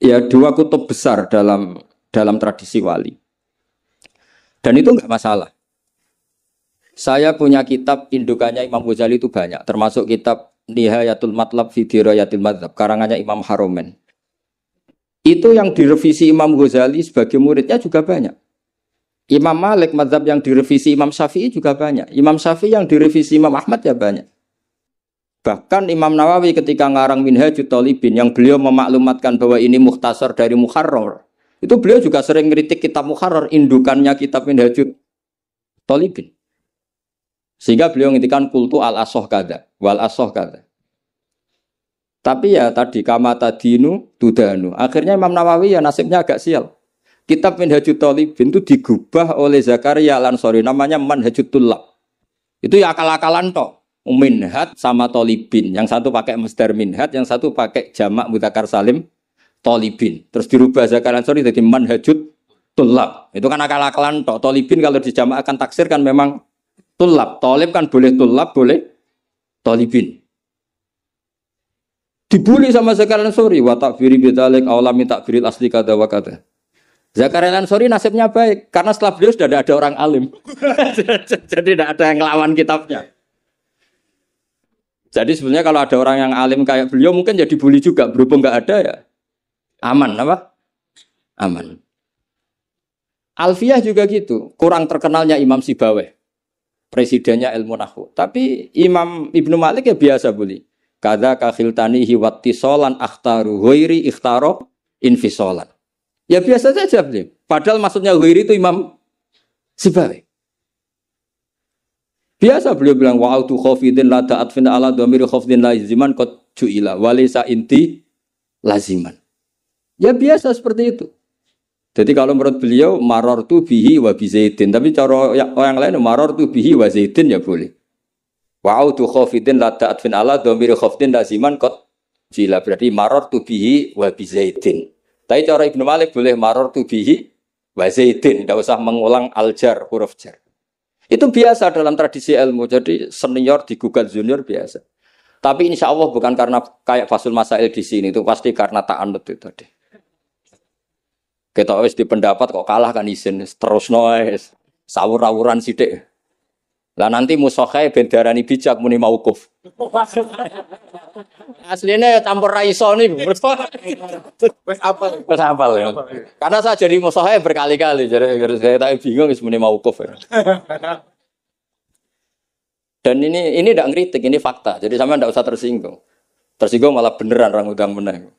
ya dua kutub besar dalam tradisi wali. Dan itu enggak masalah. Saya punya kitab indukannya Imam Ghazali itu banyak, termasuk kitab Nihayatul Matlab fi Dirayatil Madzhab karangannya Imam Haromen. Itu yang direvisi Imam Ghazali sebagai muridnya juga banyak. Imam Malik mazhab yang direvisi Imam Syafi'i juga banyak. Imam Syafi'i yang direvisi Imam Ahmad ya banyak. Bahkan Imam Nawawi ketika ngarang Minhajut Thalibin yang beliau memaklumatkan bahwa ini mukhtasar dari Muharrar. Itu beliau juga sering kritik kitab Muharrar, indukannya kitab Minhajut Thalibin. Sehingga beliau ngintikan kultu al-asoh kada, wal asoh kada. Tapi ya tadi kama tadinu tudanu. Akhirnya Imam Nawawi ya nasibnya agak sial. kitab Minhajut Thalibin itu digubah oleh Zakaria Al-Ansori namanya Manhajut Tullab. Itu ya akal-akalan tok. Minhaj sama Thalibin, yang satu pakai masdar minhaj, yang satu pakai jamak mudzakkar salim Thalibin. Terus dirubah Zakaria Al-Ansori jadi Manhajut Tullab. Itu kan akal-akalan tok. Thalibin kalau dijamak akan taksir kan memang Tullab. Thalib kan boleh Tullab, boleh Thalibin. Dibully sama Zakaria Al-Ansori, wa takfiri bidzalik aulami takfiril asli kada wa kada. Zakaria Al-Ansori nasibnya baik karena setelah beliau sudah ada orang alim. Jadi tidak ada yang ngelawan kitabnya. Jadi sebenarnya kalau ada orang yang alim kayak beliau mungkin jadi bully juga, berhubung nggak ada ya aman apa? Aman. Alfiyah juga gitu, kurang terkenalnya Imam Sibawayh, presidennya ilmu nahwu. Tapi Imam Ibnu Malik ya biasa bully. Kada kakhiltanihi wattisolan akhtaru ghairi ikhtaro infisolan. Ya biasa saja beliau. Padahal maksudnya ghairi itu Imam Sibawayh. Biasa beliau bilang wa'autu khafidin la ta'atfin ala dhamiri khafidin laziman qad ju'ila walisa inti laziman. Ya biasa seperti itu. Jadi kalau menurut beliau marartu bihi wa bi zaidin, tapi cara yang lain marartu bihi wa zaidin ya boleh. Wa'autu khafidin la ta'atfin ala dhamiri khafidin laziman qad ju'ila, berarti marartu bihi wa bi zaidin. Tapi cara Ibnu Malik boleh marartu bihi wa zaidin, tidak usah mengulang al-jar, huruf jar. Itu biasa dalam tradisi ilmu. Jadi senior digugat junior biasa. Tapi insya Allah bukan karena kayak Fasul Masail di sini. Itu pasti karena ta'anut itu tadi. Kita wis di pendapat kok kalah kan izin. Terus noes. Sawur-awuran sidik. Lah nanti musokhai bendarani bijak muni mauquf. Aslinya ya campur raiso nih. Wes apal. Wes apal ya. Karena saya jadi musokhai berkali-kali. Jadi saya tak bingung muni mauquf. Dan ini tidak ngeritik, ini fakta. Jadi sama tidak usah tersinggung. Tersinggung malah beneran orang udang menang.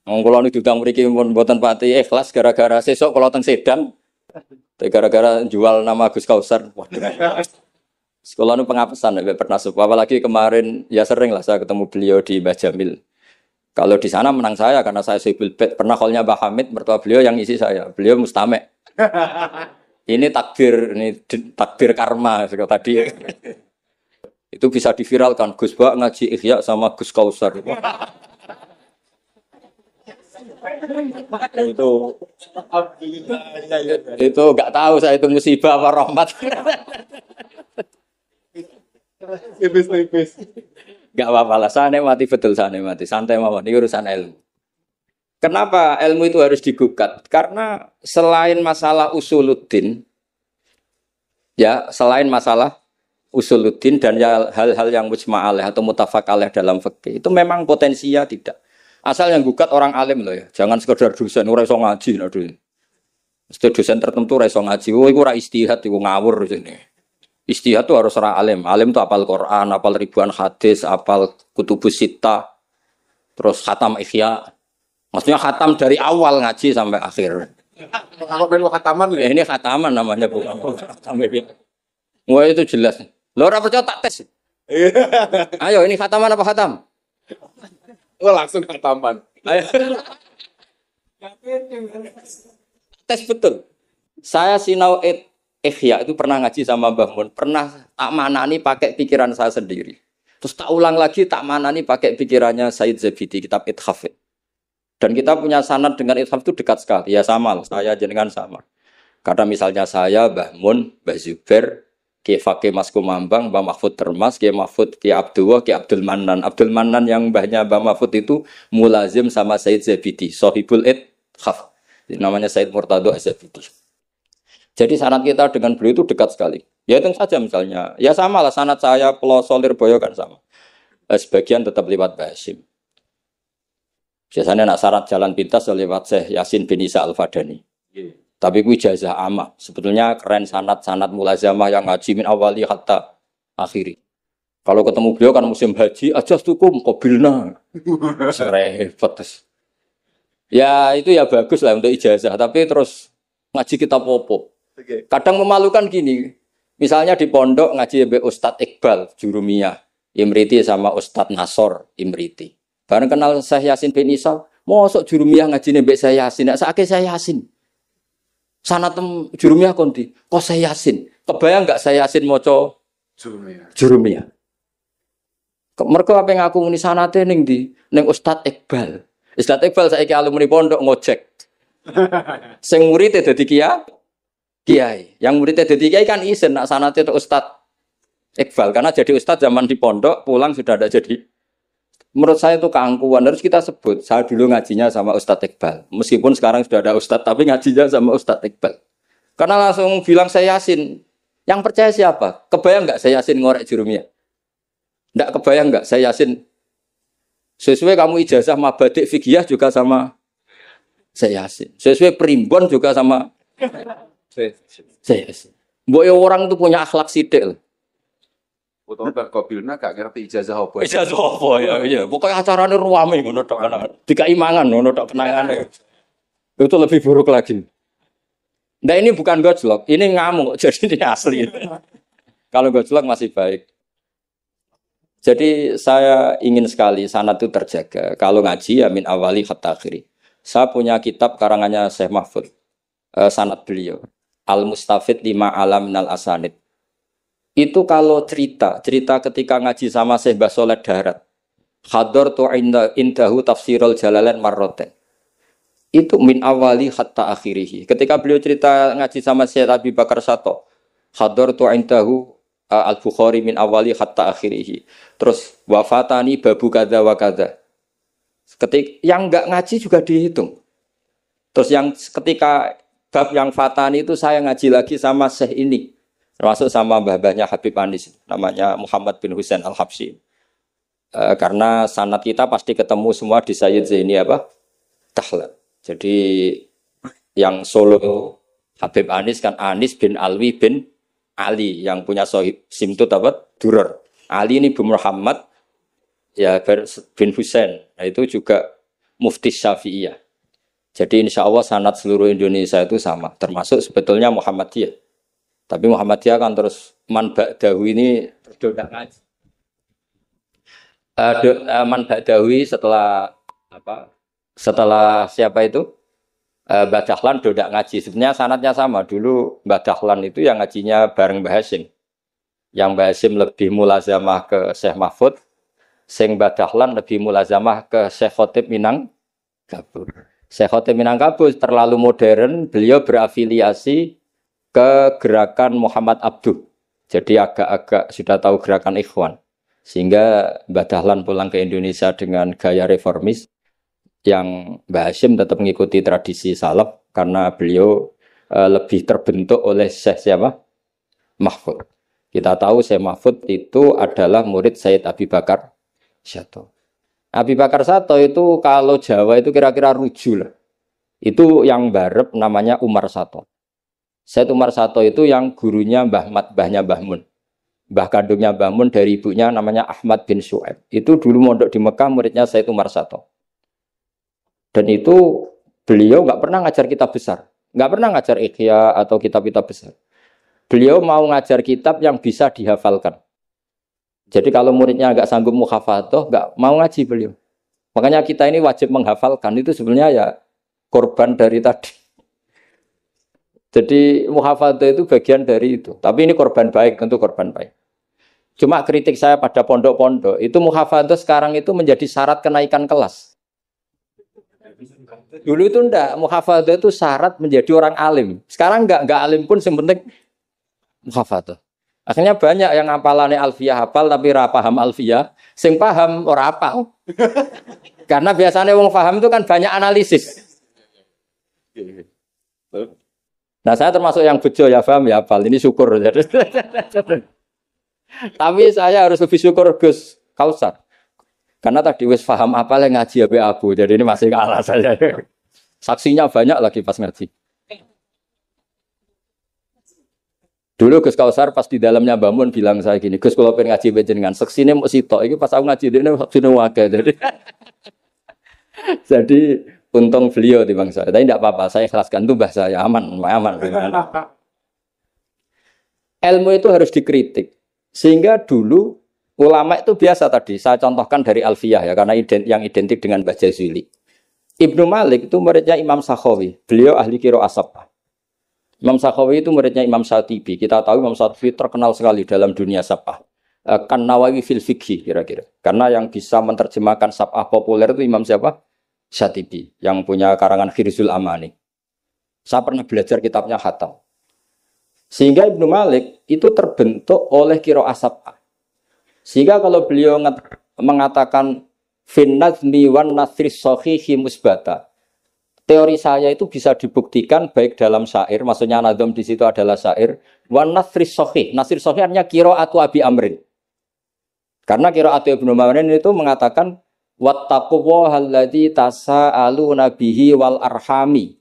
Kalau ini diudang mriki mboten pati ikhlas gara-gara sesuk kalau teng Sedang. Gara-gara jual nama Gus Kausar. Waduh. Sekolah itu pengapesan, pernah apalagi kemarin ya sering lah saya ketemu beliau di Mbah Jamil. Kalau di sana menang saya karena saya Sibul Bet. Pernah callnya Mbah Hamid, mertua beliau yang isi saya. Beliau mustame'. Ini takdir karma tadi. Itu bisa diviralkan. Gus Bak ngaji Ihya sama Gus Kausar. Itu nggak tahu saya itu musibah apa rahmat. Tipis. Nggak apa-apa lah, saya mati betul, saya mati santai mawon. Ini urusan ilmu. Kenapa ilmu itu harus digugat? Karena selain masalah usuluddin, ya selain masalah usuluddin dan ya, hal-hal yang mujma' alaih atau mutafaq alaih dalam fikih itu memang potensinya tidak. Asal yang gugat orang alim loh ya, jangan sekedar dosen ora iso ngaji aduh. Mesti dosen tertentu ora iso ngaji, iku ora istihad, iku ngawur sini. Istihad itu harus orang alim. Alim itu apal Quran, apal ribuan hadis, apal kutubus sittah, terus khatam Ihya. Maksudnya khatam dari awal ngaji sampai akhir. Kalau perlu khataman ya. Ini khataman namanya bukan khatam Ihya. Wah itu jelas. Lo ora percaya tak tes. Ayo ini khataman apa khatam? Langsung khataman. Ayo. Tes betul. Saya sinau Ihya itu pernah ngaji sama Mbah Mun, pernah tak manani pakai pikiran saya sendiri. Terus tak ulang lagi tak manani pakai pikirannya Said Zabidi, kitab Ithaf. Dan kita punya sanad dengan Ithaf itu dekat sekali. Ya sama, saya jenengan sama. Karena misalnya saya, Mbah Mun, Mbah Zubair, Ki Fakih Mas Kumambang, Mbah Mahfud Termas, Ki Mahfud, Ki Abdullah, Ki Abdul Manan. Abdul Manan yang mbahnya Mbah Mahfud itu mulazim sama Said Zabidi, Sohibul Ithaf. Namanya Said Murtado Az-Zabidi. Jadi sanad kita dengan beliau itu dekat sekali. Ya itu saja misalnya. Ya sama lah sanad saya Peloso Lirboyo kan sama. Sebagian tetap lewat Basim. Biasanya nak syarat jalan pintas lewat Syekh Yasin bin Isa Al-Fadani. Tapi itu ijazah amah. Sebetulnya keren sanad mulazamah yang ngaji min awali hatta akhiri. Kalau ketemu beliau kan musim haji, ajastukum qabilna. Serepet. Ya itu ya bagus lah untuk ijazah. Tapi terus ngaji kitab apa? Kadang memalukan gini. Misalnya di pondok ngaji be Ustadz Iqbal Jurumiyah Imriti sama Ustadz Nasor Imriti. Bareng kenal Syekh Yasin bin Isa, Mosok jurumiyah ngajine mbek saya Yasin, nek sakake saya Yasin. Sanatem jurumiyah konti, kok saya Yasin. Kebayang enggak saya Yasin maca jurumiyah. Mergo apa ngaku muni sanate ning ndi? Ning Ustaz Iqbal. Ustaz Iqbal saiki alumni pondok ngojek. Sing murid dadi kiai. Yang muridnya dadi kiai kan isin nak sanate tok Ustaz Iqbal karena jadi ustaz zaman di pondok pulang sudah ada jadi. Menurut saya itu keangkuhan harus kita sebut. Saya dulu ngajinya sama Ustadz Iqbal. Meskipun sekarang sudah ada Ustadz, tapi ngajinya sama Ustadz Iqbal. Karena langsung bilang saya Yasin. Yang percaya siapa? Kebayang nggak saya Yasin ngorek jurumiyah? Nggak kebayang nggak saya Yasin? Sesuai kamu ijazah mabadik fikih juga sama saya Yasin. Sesuai perimbon juga sama saya Yasin. Boyo orang itu punya akhlak sidik. Utawa Mbak Kobilna gak ngerti ijazah apa. Ijazah apa ya? Iya, pokoknya acarane ruame ngono tok kan. Dikai mangan ngono tok kenangane. Itu lebih buruk lagi. Nah ini bukan gojlok, ini ngamuk. Jadi ini asli. Kalau gojlok masih baik. Jadi saya ingin sekali sanad itu terjaga. Kalau ngaji ya min awali hatta akhiri. Saya punya kitab karangannya Syekh Mahfud. Sanad beliau. Al-Mustafid lima alam minal asanid. Itu kalau cerita ketika ngaji sama Syekh Mbah Soleh Darat. Hador tu indahu tafsirul jalalain marroten. Itu min awali hatta akhirihi. Ketika beliau cerita ngaji sama Syekh Abi Bakar Sato. Hador tu indahu al-Bukhari min awali hatta akhirihi. Terus wafatani babu kada wa kada. Ketika yang enggak ngaji juga dihitung. Terus yang ketika bab yang fatani itu saya ngaji lagi sama Syekh ini. Termasuk sama mbah-mbahnya Habib Anis, namanya Muhammad bin Husain Al-Habsyi. Karena sanad kita pasti ketemu semua di Sayyid Zaini Dahlan. Jadi yang solo Habib Anis kan Anis bin Alwi bin Ali yang punya sohib simtut Duror. Ali ini bin Muhammad ya bin Husain. Nah, itu juga mufti Syafi'iyah. Jadi insya Allah sanad seluruh Indonesia itu sama, termasuk sebetulnya Muhammadiyah. Tapi Muhammadiyah kan terus man ba'dawi ini terdodak ngaji. Man ba'dawi setelah apa? Setelah siapa itu? Mbah Dahlan dodak ngaji. Sebenarnya sanadnya sama. Dulu Mbah Dahlan itu yang ngajinya bareng Mbah Hasyim. Yang Mbah Hasyim lebih mulazamah ke Syekh Mahfud, sing Mbah Dahlan lebih mulazamah ke Syekh Khotib Minangkabau. Syekh Khotib Minangkabau terlalu modern, beliau berafiliasi ke gerakan Muhammad Abduh. Jadi agak-agak sudah tahu gerakan Ikhwan. Sehingga Mbah Dahlan pulang ke Indonesia dengan gaya reformis yang Mbah Hasyim tetap mengikuti tradisi salaf karena beliau lebih terbentuk oleh Syekh siapa? Mahfud. Kita tahu Syekh Mahfud itu adalah murid Sayyid Abi Bakar Sato. Abi Bakar Sato itu kalau Jawa itu kira-kira ruju lah. Itu yang barep namanya Umar Sato. Sayyid Umar Sato itu yang gurunya mbahnya Mbah Mun. Mbah kandungnya Mbah Mun dari ibunya namanya Ahmad bin Syu'aib. Itu dulu mondok di Mekah muridnya Sayyid Umar Sato. Dan itu beliau nggak pernah ngajar kitab besar. Nggak pernah ngajar Ikhya atau kitab-kitab besar. Beliau mau ngajar kitab yang bisa dihafalkan. Jadi kalau muridnya nggak sanggup muhafadzah, nggak mau ngaji beliau. Makanya kita ini wajib menghafalkan. Itu sebenarnya ya korban dari tadi. Jadi muhafadzah itu bagian dari itu. Tapi ini korban baik, tentu korban baik. Cuma kritik saya pada pondok-pondok, itu muhafadzah sekarang itu menjadi syarat kenaikan kelas. Dulu itu enggak, muhafadzah itu syarat menjadi orang alim. Sekarang enggak alim pun yang penting muhafadzah. Akhirnya banyak yang hafalannya alfiyah hafal tapi ora paham alfiyah, sing paham ora hafal. Karena biasanya wong paham itu kan banyak analisis. Nah saya termasuk yang bejo ya paham ya hafal, ini syukur. Tapi saya harus lebih syukur Gus Kausar. Karena tadi wis paham apa yang ngaji abe abu, jadi ini masih kalah saya. Saksinya banyak lagi pas ngaji. Dulu Gus Kausar pas di dalamnya bangun bilang saya gini, Gus kalau pengen ngaji dengan saksinya mau sitok, ini pas aku ngaji dia saksinya wakil. Jadi untung beliau di bangsa. Tapi tidak apa-apa, saya ikhlaskan itu bahasa saya aman. Ilmu itu harus dikritik. Sehingga dulu ulama itu biasa tadi. Saya contohkan dari Alfiyah ya, karena yang identik dengan Mbah Jazuli. Ibnu Malik itu muridnya Imam Sakhawi. Beliau ahli qiraah sab'ah. Imam Sakhawi itu muridnya Imam Syatibi. Kita tahu Imam Syatibi terkenal sekali dalam dunia sab'ah. Kan Nawawi fil fikhi kira-kira. Karena yang bisa menerjemahkan sab'ah populer itu Imam siapa? Syatibi. Yang punya karangan Khirzul Amani. Saya pernah belajar kitabnya Hatam. Sehingga Ibnu Malik itu terbentuk oleh qiraah sab'ah. Sehingga kalau beliau mengatakan fin nazmi wan nasri sahihi musbata. Teori saya itu bisa dibuktikan baik dalam syair, maksudnya nazam di situ adalah syair, wan nasri sahih. Nasri sahih artinya qiraatu Abi Amrin. Karena qiraatu Ibnu Amrin itu mengatakan wattaqullahalladzi tasaaluna bihi wal arhami.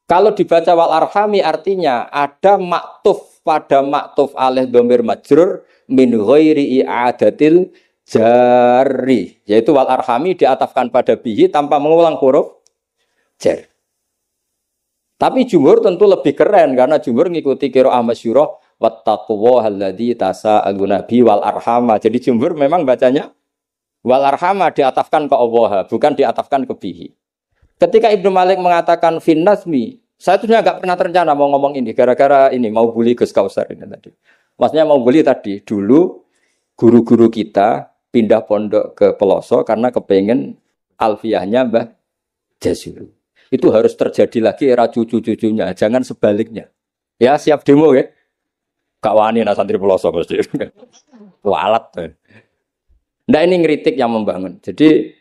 Kalau dibaca wal arhami artinya ada maktuf pada maktuf alih dhamir majrur min ghairi i'adatil jari, yaitu wal arhami diatafkan pada bihi tanpa mengulang huruf jar. Tapi jumhur tentu lebih keren karena jumhur ngikuti qiraah masyhurah wattaqullahalladzi tasaaluna bihi wal arhama. Jadi jumhur memang bacanya wal arhama diatafkan ke Allah, bukan diatafkan ke bihi. Ketika Ibnu Malik mengatakan fin nazmi, saya tuh nggak pernah terencana mau ngomong ini gara-gara ini mau bully Gus Kausar ini tadi. Maksudnya mau bully tadi dulu guru-guru kita pindah pondok ke Pelosok karena kepengen alfiyahnya Mbah Jazuli. Itu harus terjadi lagi era cucu-cucunya, jangan sebaliknya. Ya siap demo ya. Kak wani nah santri Pelosok mesti. Walat. Nah ini ngeritik yang membangun. Jadi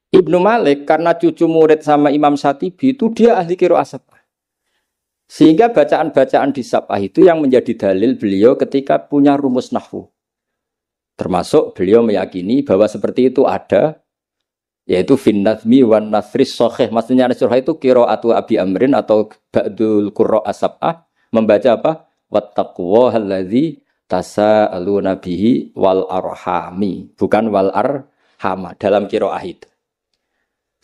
Ibnu Malik karena cucu murid sama Imam Syatibi itu dia ahli qiraah sab'ah. Sehingga bacaan-bacaan di sab'ah itu yang menjadi dalil beliau ketika punya rumus nahwu. Termasuk beliau meyakini bahwa seperti itu ada, yaitu fin nazmi wan nasri sahih. Maksudnya nasrah itu qiraatu Abi Amrin atau ba'dul qurra as-sab'ah membaca apa? Wattaqullahalladzi tasaaluna bihi wal arhami, bukan wal arhama dalam qiraah itu.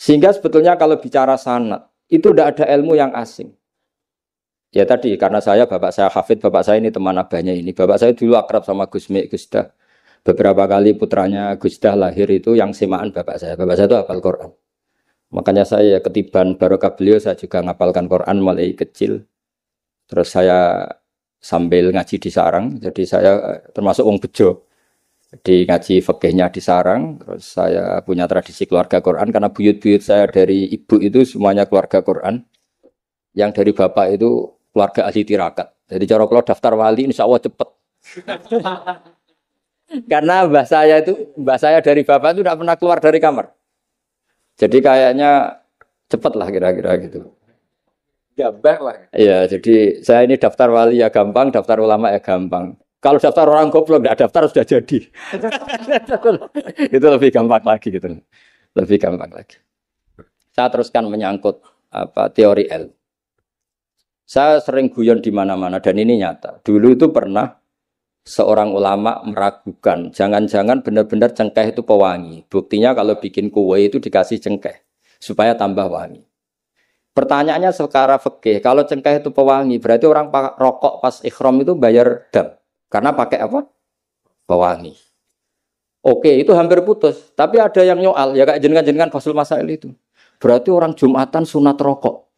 Sehingga sebetulnya kalau bicara sanad itu tidak ada ilmu yang asing. Ya tadi karena bapak saya hafid, bapak saya ini teman abahnya ini. Bapak saya dulu akrab sama Gus Mek, Gus Dah. Beberapa kali putranya Gus Dah lahir itu yang semaan bapak saya. Bapak saya itu hafal Quran. Makanya saya ketiban barokah beliau saya juga ngapalkan Quran mulai kecil. Terus saya sambil ngaji di sarang. Jadi saya termasuk wong bejo. Di ngaji fikihnya di sarang, terus saya punya tradisi keluarga Quran karena buyut-buyut saya dari ibu itu semuanya keluarga Quran, yang dari bapak itu keluarga ahli tirakat. Jadi cara kalau daftar wali insya Allah cepet. Karena mbah saya dari bapak itu tidak pernah keluar dari kamar. Jadi kayaknya cepet lah kira-kira gitu. Gambang lah. Iya, jadi saya ini daftar wali ya gampang, daftar ulama ya gampang. Kalau daftar orang goblok tidak daftar sudah jadi. Itu lebih gampang lagi gitu. Lebih gampang lagi. Saya teruskan menyangkut teori L. Saya sering guyon di mana-mana dan ini nyata. Dulu itu pernah seorang ulama meragukan, jangan-jangan benar-benar cengkeh itu pewangi. Buktinya kalau bikin kue itu dikasih cengkeh supaya tambah wangi. Pertanyaannya secara fikih, kalau cengkeh itu pewangi, berarti orang rokok pas ikhram itu bayar dam. Karena pakai apa? Pewangi. Oke, itu hampir putus. Tapi ada yang nyoal, ya kayak jenengan-jenengan Fasul Masail itu. Berarti orang Jumatan sunat rokok.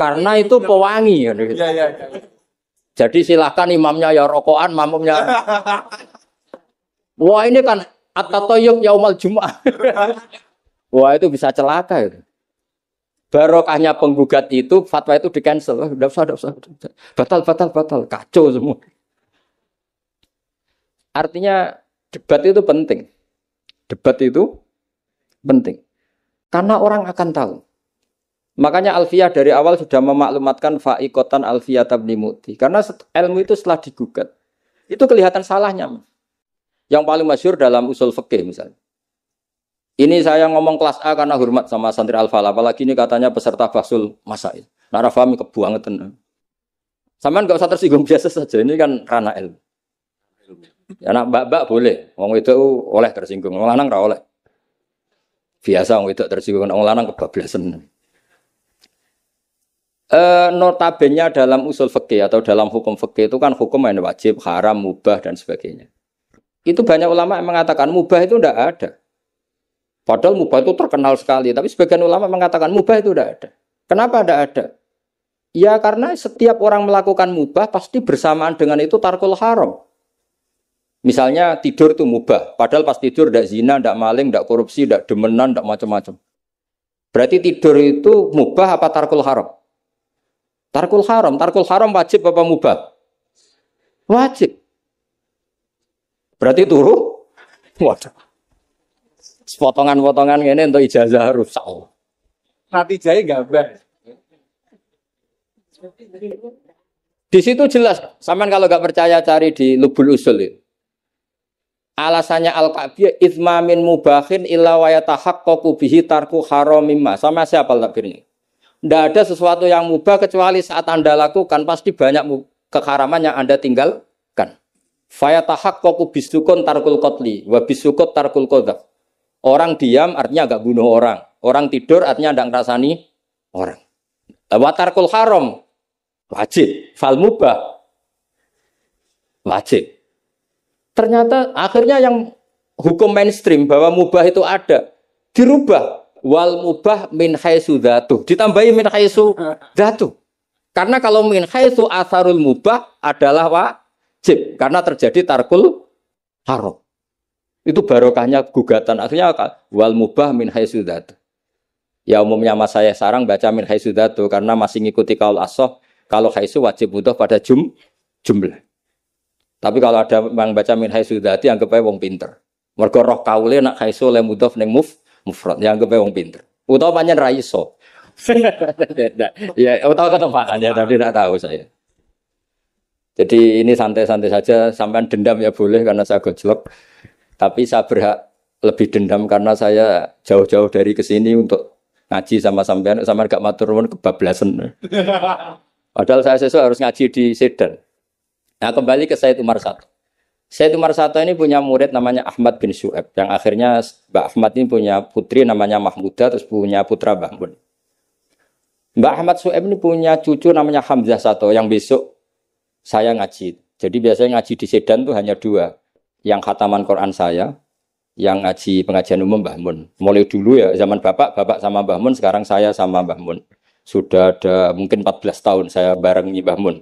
Karena itu pewangi. Jadi silahkan imamnya ya rokokan, makmumnya. Wah ini kan at-tatayyub yaumal Jum'ah. Wah itu bisa celaka itu. Barokahnya penggugat itu, fatwa itu di-cancel. Udah usah. Batal. Kacau semua. Artinya debat itu penting. Debat itu penting. Karena orang akan tahu. Makanya Alfiyah dari awal sudah memaklumatkan fa'iqatan Alfiyah tabni mu'ti. Karena ilmu itu setelah digugat. Itu kelihatan salahnya. Yang paling masyhur dalam usul fikih misalnya. Ini saya ngomong kelas A karena hormat sama santri Al-Falah. Apalagi ini katanya peserta Fasul Masail. Nara fahmi kebuangetan. Samaan gak usah tersinggung biasa saja. Ini kan ranah ilmu. Ya, anak mbak-mbak boleh. Wong itu oleh tersinggung. Wong lanang ra oleh. Biasa wong itu tersinggung. Wong lanang kebablasan. Notabene dalam usul fikih atau dalam hukum fikih itu kan hukum yang wajib, haram, mubah dan sebagainya. Itu banyak ulama yang mengatakan mubah itu tidak ada. Padahal mubah itu terkenal sekali, tapi sebagian ulama mengatakan mubah itu tidak ada. Kenapa tidak ada? Ya karena setiap orang melakukan mubah pasti bersamaan dengan itu tarkul haram. Misalnya tidur itu mubah, padahal pas tidur tidak zina, tidak maling, tidak korupsi, tidak demenan, tidak macam-macam. Berarti tidur itu mubah apa tarkul haram? Tarkul haram wajib apa mubah? Wajib. Berarti turu? Waduh. Potongan-potongan ini untuk ijazah rusak. Nanti jaya gambar. Di situ jelas. Sampean kalau nggak percaya cari di Lubul Usul itu. Alasannya Al-Ka'biyah izma min mubahin illa wa yatahaqqaqu bihi tarku haramimma. Sama siapa takbirnya? Tidak ada sesuatu yang mubah kecuali saat Anda lakukan pasti banyak keharaman yang Anda tinggalkan. Fa yatahaqqaqu bisukun tarkul qatli wa bisukut tarkul qadzaf. Orang diam artinya agak bunuh orang. Orang tidur artinya tidak ngerasani orang. Wa tarkul haram wajib. Fal mubah wajib. Ternyata akhirnya yang hukum mainstream bahwa mubah itu ada dirubah wal mubah min haitsu dzatuh ditambahi min haitsu dzatuh karena kalau min haitsu atharul mubah adalah wajib karena terjadi tarkul haram itu barokahnya gugatan akhirnya wal mubah min haitsu dzatuh ya umumnya mas saya sarang baca min haitsu dzatuh karena masih ngikuti kaul ashah kalau haitsu wajib butuh pada jumlah. Tapi kalau ada yang baca min haitsu dzati anggap ae wong pinter. Mergo roh kaule nak haitsu le mudhof ning mufrad ya anggap ae wong pinter. Utawa pancen ra iso. Ya utawa ketepaan ya tapi tidak tahu saya. Jadi ini santai-santai saja sampean dendam ya boleh karena saya gojlok. Tapi saya berhak lebih dendam karena saya jauh-jauh dari kesini untuk ngaji sama sampean gak matur nuwun kebablasan. Padahal saya sesuk harus ngaji di Sedan. Nah kembali ke Sayyid Umar Sato. Sayyid Umar Sato ini punya murid namanya Ahmad bin Syu'aib. Yang akhirnya Mbak Ahmad ini punya putri namanya Mahmudah. Terus punya putra Mbah Mun. Mbak Ahmad Syu'aib ini punya cucu namanya Hamzah Sato. Yang besok saya ngaji. Jadi biasanya ngaji di Sedan itu hanya dua. Yang khataman Quran saya. Yang ngaji pengajian umum Mbah Mun. Mulai dulu ya zaman bapak sama Mbah Mun. Sekarang saya sama Mbah Mun. Sudah ada mungkin 14 tahun saya bareng Mbah Mun.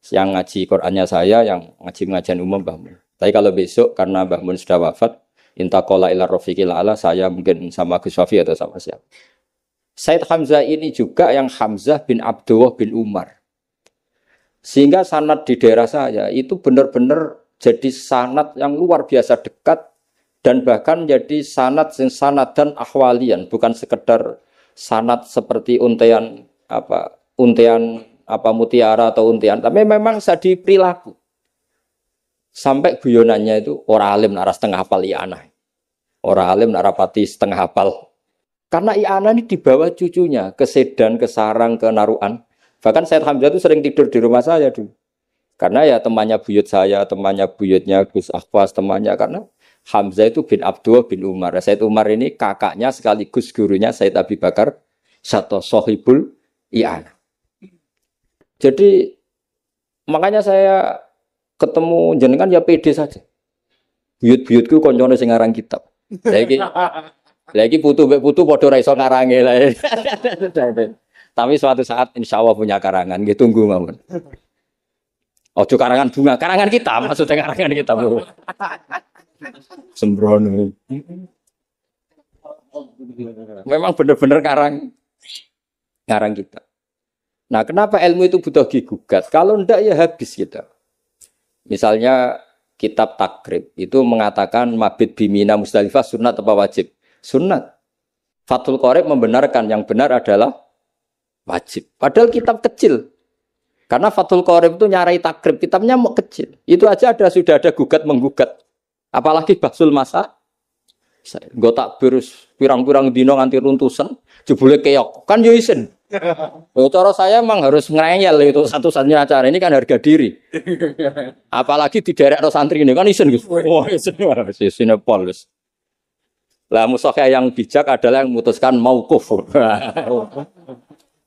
Yang ngaji Qur'annya saya, yang ngaji pengajian umum Mbah Mun. Tapi kalau besok karena Mbah Mun sudah wafat, intaqala ila rafiqil a'la, saya mungkin sama Gus Wafi atau sama siapa. Said Hamzah ini juga yang Hamzah bin Abdullah bin Umar. Sehingga sanad di daerah saya itu benar-benar jadi sanad yang luar biasa dekat dan bahkan jadi sanad dan ahwalian, bukan sekedar sanad seperti untian mutiara atau untian, tapi memang sadi perilaku. Sampai guyonannya itu orang alim nara setengah hafal i'anah. Orang alim nara pati setengah hafal. Karena i'anah ini dibawa cucunya ke Sedan, ke Sarang, ke Naruan. Bahkan Said Hamzah itu sering tidur di rumah saya dulu. Karena ya temannya buyut saya, temannya buyutnya Gus Akhwas, temannya karena Hamzah itu bin Abdullah bin Umar. Said Umar ini kakaknya sekaligus gurunya Said Abi Bakar Sato Sohibul i'anah. Jadi makanya saya ketemu jenengan ya pede saja. Buyut-buyutku koncone sing ngarang kitab. Lagi putu padha ra iso ngarange lah. Tapi suatu saat insya Allah punya karangan, nggih tunggu mawon. Ojo karangan bunga, karangan kita maksudnya karangan kita. Sembrono. Memang benar-benar karang kita. Nah, kenapa ilmu itu butuh digugat? Kalau ndak ya habis kita. Misalnya kitab Takrib itu mengatakan mabit bimina Musdalifah sunat apa wajib? Sunat. Fathul Qorib membenarkan yang benar adalah wajib. Padahal kitab kecil. Karena Fathul Qorib itu nyarai Takrib, kitabnya mau kecil. Itu aja sudah ada gugat-menggugat. Apalagi Bahsul Masa. Gue tak berus pirang-pirang dino nganti runtusan, jebule keok. Kan yo isin. Cara saya emang harus ngerengel itu satu-satunya acara ini kan harga diri. Apalagi di daerah santri ini kan isen gitu. Wah isen pol. Lah musokheh yang bijak adalah yang memutuskan mauquf.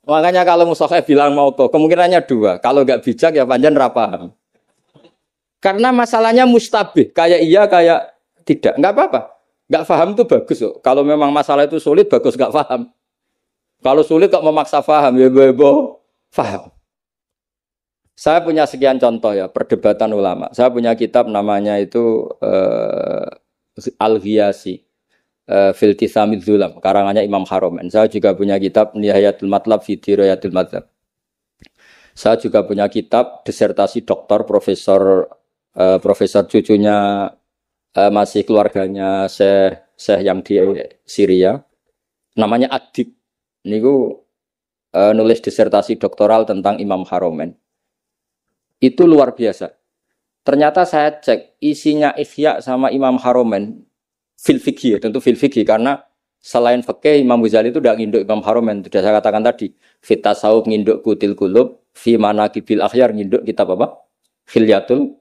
Makanya kalau musokheh bilang mauquf kemungkinannya dua. Kalau nggak bijak ya panjang ra paham. Karena masalahnya mustabih, kayak iya, kayak tidak. Enggak apa-apa. Enggak paham itu bagus loh. Kalau memang masalah itu sulit, bagus enggak paham. Kalau sulit kok memaksa paham, ya bebo paham. Saya punya sekian contoh ya, perdebatan ulama. Saya punya kitab namanya itu Al-Ghiyasi, Fil Tisamid Zulam, karangannya Imam Haromen. Saya juga punya kitab Nihayatul Matlab fi Dirayatul Madzhab. Saya juga punya kitab disertasi doktor profesor cucunya masih keluarganya Syekh yang di Syria, namanya Adib. Niku nulis disertasi doktoral tentang Imam Haromen. Itu luar biasa. Ternyata saya cek isinya Ihya sama Imam Haromen fil fikih, tentu fil fikih karena selain fikih Imam Ghazali itu tidak nginduk Imam Haromen. Sudah saya katakan tadi, fit tasawuf nginduk kutil kulub, fi manaqibil akhyar nginduk kitab apa? Khilyatul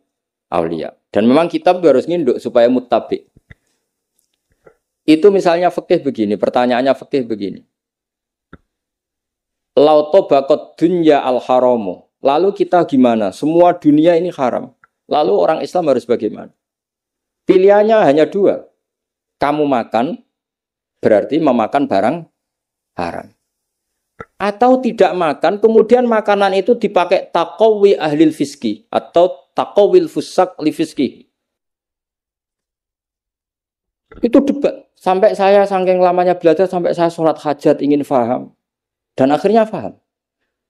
Auliya. Dan memang kitab itu harus nginduk supaya muttabi. Itu misalnya fikih begini, pertanyaannya fikih begini. Lauto bakot dunya al haramu. Lalu kita gimana? Semua dunia ini haram. Lalu orang Islam harus bagaimana? Pilihannya hanya dua. Kamu makan, berarti memakan barang haram. Atau tidak makan, kemudian makanan itu dipakai taqawi ahlil fiski. Atau taqawil fusak li fiski. Itu debat. Sampai saya saking lamanya belajar, sampai saya sholat hajat ingin paham. Dan akhirnya paham.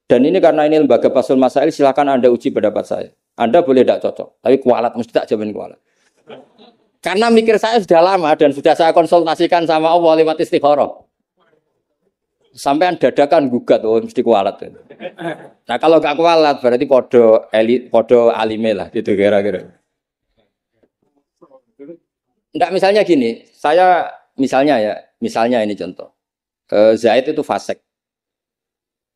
Dan ini karena ini lembaga Fathul Masail, silakan Anda uji pendapat saya. Anda boleh tidak cocok, tapi kualat mesti tak jamin kualat. Karena mikir saya sudah lama dan sudah saya konsultasikan sama Allah lewat istikharah. Sampai dadakan gugat, oh mesti kualat. Nah kalau gak kualat berarti podo alime lah, gitu kira-kira. Enggak, misalnya gini, saya misalnya ini contoh. Zaid itu fasik.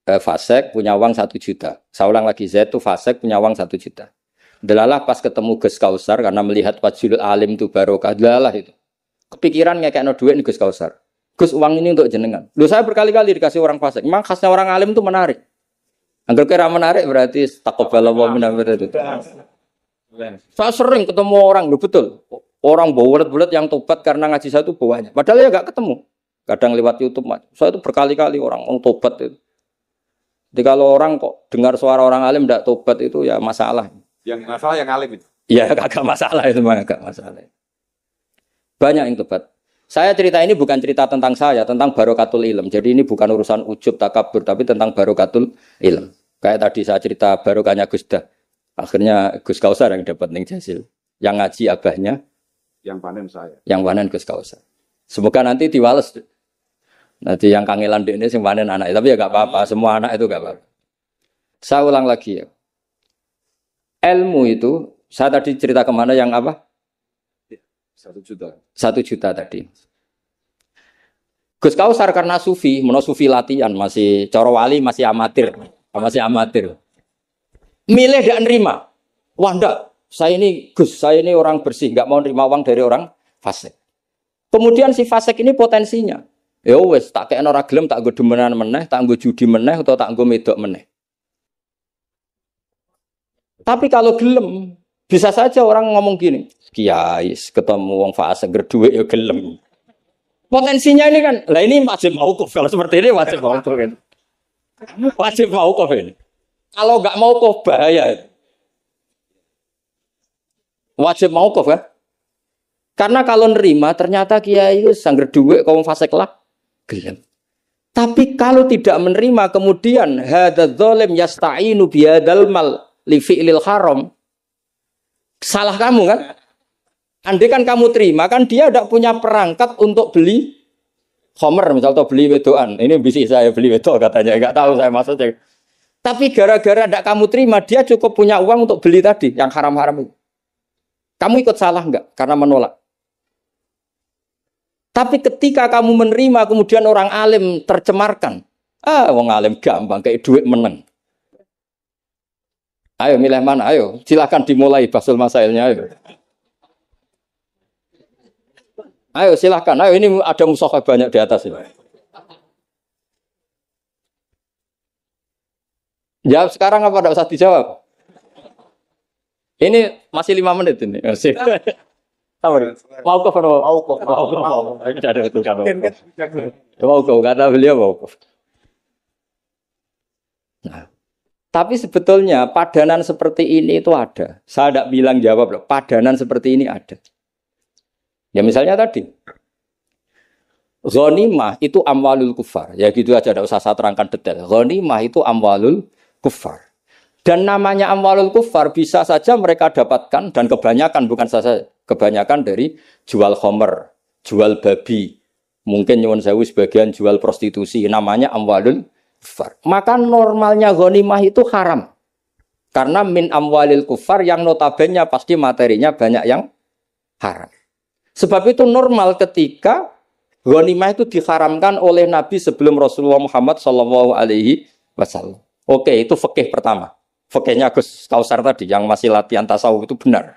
Fasek punya uang 1 juta. Saya ulang lagi, Zaid itu fasek punya uang 1 juta. Delalah pas ketemu Gus Kausar karena melihat wajhul alim itu barokah. Delalah itu. Kepikiran ngekekno duit nih Gus Kausar. Gus, uang ini untuk jenengan. Loh, saya berkali-kali dikasih orang fasek. Memang khasnya orang alim itu menarik. Angger kira menarik berarti taqabbalallahu minna itu. Saya sering ketemu orang, loh betul. Orang bulat-bulat yang tobat karena ngaji saya itu bawahnya. Padahal ya enggak ketemu. Kadang lewat YouTube. Saya itu berkali-kali orang tobat itu. Jadi kalau orang kok dengar suara orang alim tidak tobat itu ya masalah. Yang masalah yang alim itu. Ya agak masalah itu, agak masalah. Banyak yang tobat. Saya cerita ini bukan cerita tentang saya, tentang barokatul ilm. Jadi ini bukan urusan ujub takabur, tapi tentang barokatul ilm. Kayak tadi saya cerita barokahnya Gus Dah. Akhirnya Gus Kausar yang dapat ning Jasil. Yang ngaji abahnya. Yang panen saya. Yang panen Gus Kausar. Semoga nanti diwales. Nanti yang kangelan di ini sing panen anak, tapi ya gak apa-apa, semua anak itu gak apa-apa. Saya ulang lagi ya. Ilmu itu, saya tadi cerita kemana yang apa? 1 juta. 1 juta tadi. Gus Kausar karena sufi, sufi latihan, masih coro wali, masih amatir. Milih dan nerima. Wah enggak, saya ini orang bersih, gak mau nerima uang dari orang fasik. Kemudian si fasik ini potensinya. Ya wes tak kena ora gelem tak nggo demenan meneh, tak nggo judi meneh atau tak nggo medok meneh. Tapi kalau gelem, bisa saja orang ngomong gini, kiai ketemu wong fase gerduwe ya gelem. Potensinya ini kan, lah ini wajib mauquf kalau seperti ini wajib mauquf kan. Wajib mauquf ini. Kalau enggak mauquf bahaya. Wajib mauquf kan? Karena kalau nerima ternyata kiai itu sangger duwe kok wong fase kelak. Gelem. Tapi kalau tidak menerima kemudian hadzal zalim yasta'inu bihadzal mal li fi'lil haram. Salah kamu kan? Andai kan kamu terima kan dia tidak punya perangkat untuk beli khamr misal atau beli wedoan. Ini bisnis saya beli wedok katanya, enggak tahu saya maksudnya. Tapi gara-gara tidak kamu terima dia cukup punya uang untuk beli tadi yang haram-haram itu. Kamu ikut salah enggak karena menolak? Tapi ketika kamu menerima kemudian orang alim tercemarkan. Wong alim gampang kayak duit meneng. Ayo milih mana? Ayo, silakan dimulai Fathul Masailnya ayo. Ayo silakan. Ayo ini ada mushaf banyak di atas ini. Jawab sekarang apa enggak usah dijawab? Ini masih 5 menit ini. Masih. Apa nih? Mau kok ada itu kan. Mau kok kata beliau mau kok. Nah, tapi sebetulnya padanan seperti ini itu ada. Saya tidak bilang jawab loh. Padanan seperti ini ada. Ya misalnya tadi. Ghanimah itu amwalul kufar. Ya gitu aja, tidak usah saya terangkan detail. Ghanimah itu amwalul kufar. Dan namanya amwalul kufar bisa saja mereka dapatkan dan kebanyakan, bukan saja kebanyakan dari jual khomer, jual babi. Mungkin nyuwun sewu sebagian jual prostitusi. Namanya amwalul kufar. Maka normalnya ghanimah itu haram. Karena min amwalil kufar yang notabene pasti materinya banyak yang haram. Sebab itu normal ketika ghanimah itu diharamkan oleh Nabi sebelum Rasulullah Muhammad SAW. Oke, itu fikih pertama. Fikihnya Gus Kausar tadi yang masih latihan tasawuf itu benar.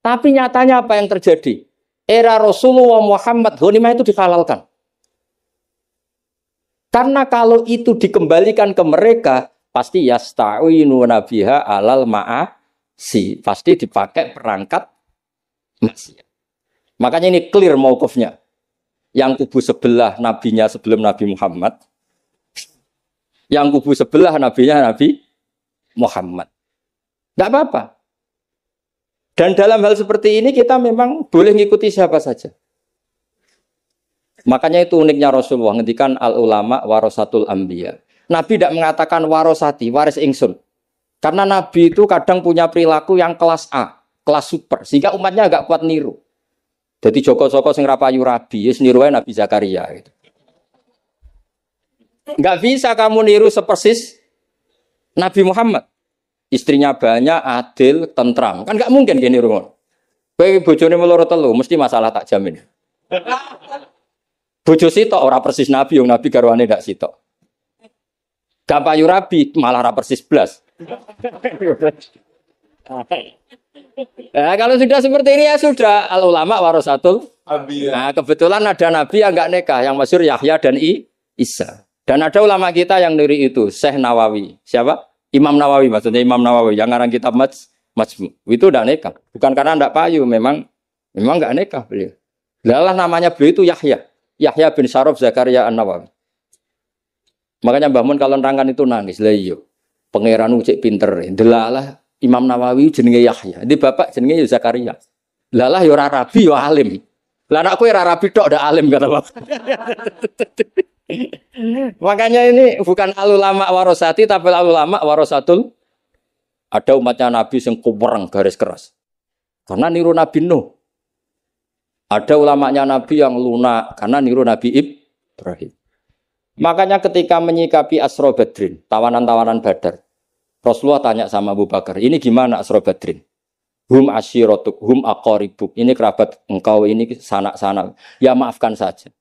Tapi nyatanya apa yang terjadi? Era Rasulullah Muhammad ghanimah itu dihalalkan. Karena kalau itu dikembalikan ke mereka, pasti yasta'inu nabiha alal ma'asi. Pasti dipakai perangkat maksiat. Makanya ini clear mauqufnya. Yang kubu sebelah nabinya sebelum Nabi Muhammad. Yang kubu sebelah nabinya Nabi Muhammad. Tidak apa-apa. Dan dalam hal seperti ini kita memang boleh ngikuti siapa saja. Makanya itu uniknya Rasulullah ngendikan al ulama warasatul anbiya. Nabi tidak mengatakan warosati, waris ingsun. Karena Nabi itu kadang punya perilaku yang kelas A, kelas super, sehingga umatnya agak kuat niru. Jadi Joko-Joko sing rapayu rabi, wis niru Nabi Zakaria gitu. Enggak bisa kamu niru sepersis Nabi Muhammad. Istrinya banyak, adil, tentram. Kan enggak mungkin gini niru. Kowe bojone meloro telu, mesti masalah tak jamin. Bojo sitok ora persis Nabi, yang Nabi garwane ndak sitok. Gak payu rabi, malah ora persis blas. Nah, kalau sudah seperti ini ya sudah al ulama warasatul anbiya. Nah, kebetulan ada nabi yang enggak nikah, yang masyhur Yahya dan Isa. Dan ada ulama kita yang niri itu, Syekh Nawawi. Siapa? Imam Nawawi, maksudnya Imam Nawawi yang ngarang kitab Majmu. Itu enggak nikah. Bukan karena enggak payu, memang enggak nikah beliau. Lalah namanya beliau itu Yahya. Yahya bin Syaraf Zakaria An-Nawawi. Makanya Mbah Mun kalau nerangkan itu nangis. Lah iya. Pangeran cek pinter. Delalah Imam Nawawi jenenge Yahya. Di bapak jenenge Zakaria. Lalah ya ora rabi ya alim. Lah anakku ora rabi tok ndak alim kata bapak. Makanya ini bukan al ulama warosati tapi al ulama warasatul. Ada umatnya Nabi yang kuwereng garis keras. Karena niru Nabi Nuh. Ada ulamanya Nabi yang lunak karena niru Nabi Ibrahim. Makanya ketika menyikapi Asra Badrin, tawanan-tawanan Badar, Rasulullah tanya sama Abu Bakar, ini gimana Asra Badrin? Hum asyiratuk, hum aqaribuk. Ini kerabat engkau, ini sanak-sanak. Ya maafkan saja.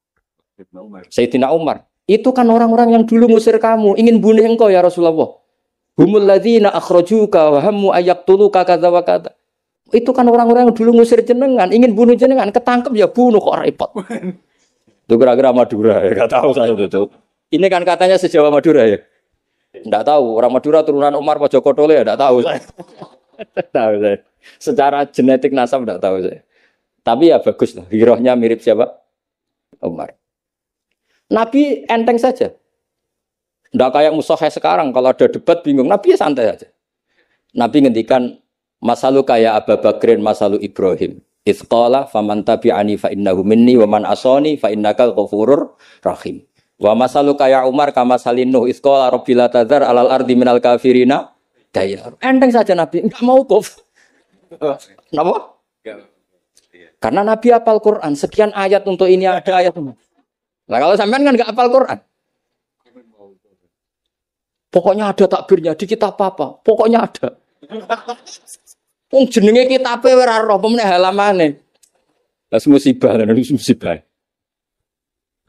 Sayyidina Umar. Itu kan orang-orang yang dulu ngusir kamu, ingin bunuh engkau ya Rasulullah. Humul ladzina akhrajuka wa hammu ayaqtuluka kadza wa kadza. Itu kan orang-orang yang dulu ngusir jenengan, ingin bunuh jenengan, ketangkep ya bunuh kok repot. Itu kira-kira Madura ya, enggak tahu saya itu. Ini kan katanya sejawa Madura ya. Enggak tahu, orang Madura turunan Umar Mojokerto ya enggak tahu saya. Tahu saya. Secara genetik nasab enggak tahu saya. Tapi ya bagus lah, hirohnya mirip siapa? Umar. Nabi enteng saja. Enggak kayak musuhnya sekarang kalau ada debat bingung, Nabi ya santai aja. Nabi ngendikan masalu kaya Abu Bakrin masalu Ibrahim. Itsqala faman tabi'ani fa innahu minni wa man asani fa innaka ghafurur rahim. Wa masalu kaya Umar kama salinu itsqala rabbil tadzar alal ardi minal kafirina dayar. Enteng saja Nabi, enggak mau kuf. Kenapa? Karena Nabi hafal Quran, sekian ayat untuk ini ada ayat. Nah kalau sampean kan enggak hafal Quran. Pokoknya ada takbirnya di kitab apa? Pokoknya ada. Wong jenenge kitabe ora roh pemene halamane. Lah musibah.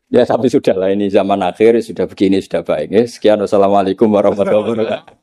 Ya tapi sudahlah ini zaman akhir sudah begini sudah baik. Sekian wassalamualaikum warahmatullahi wabarakatuh.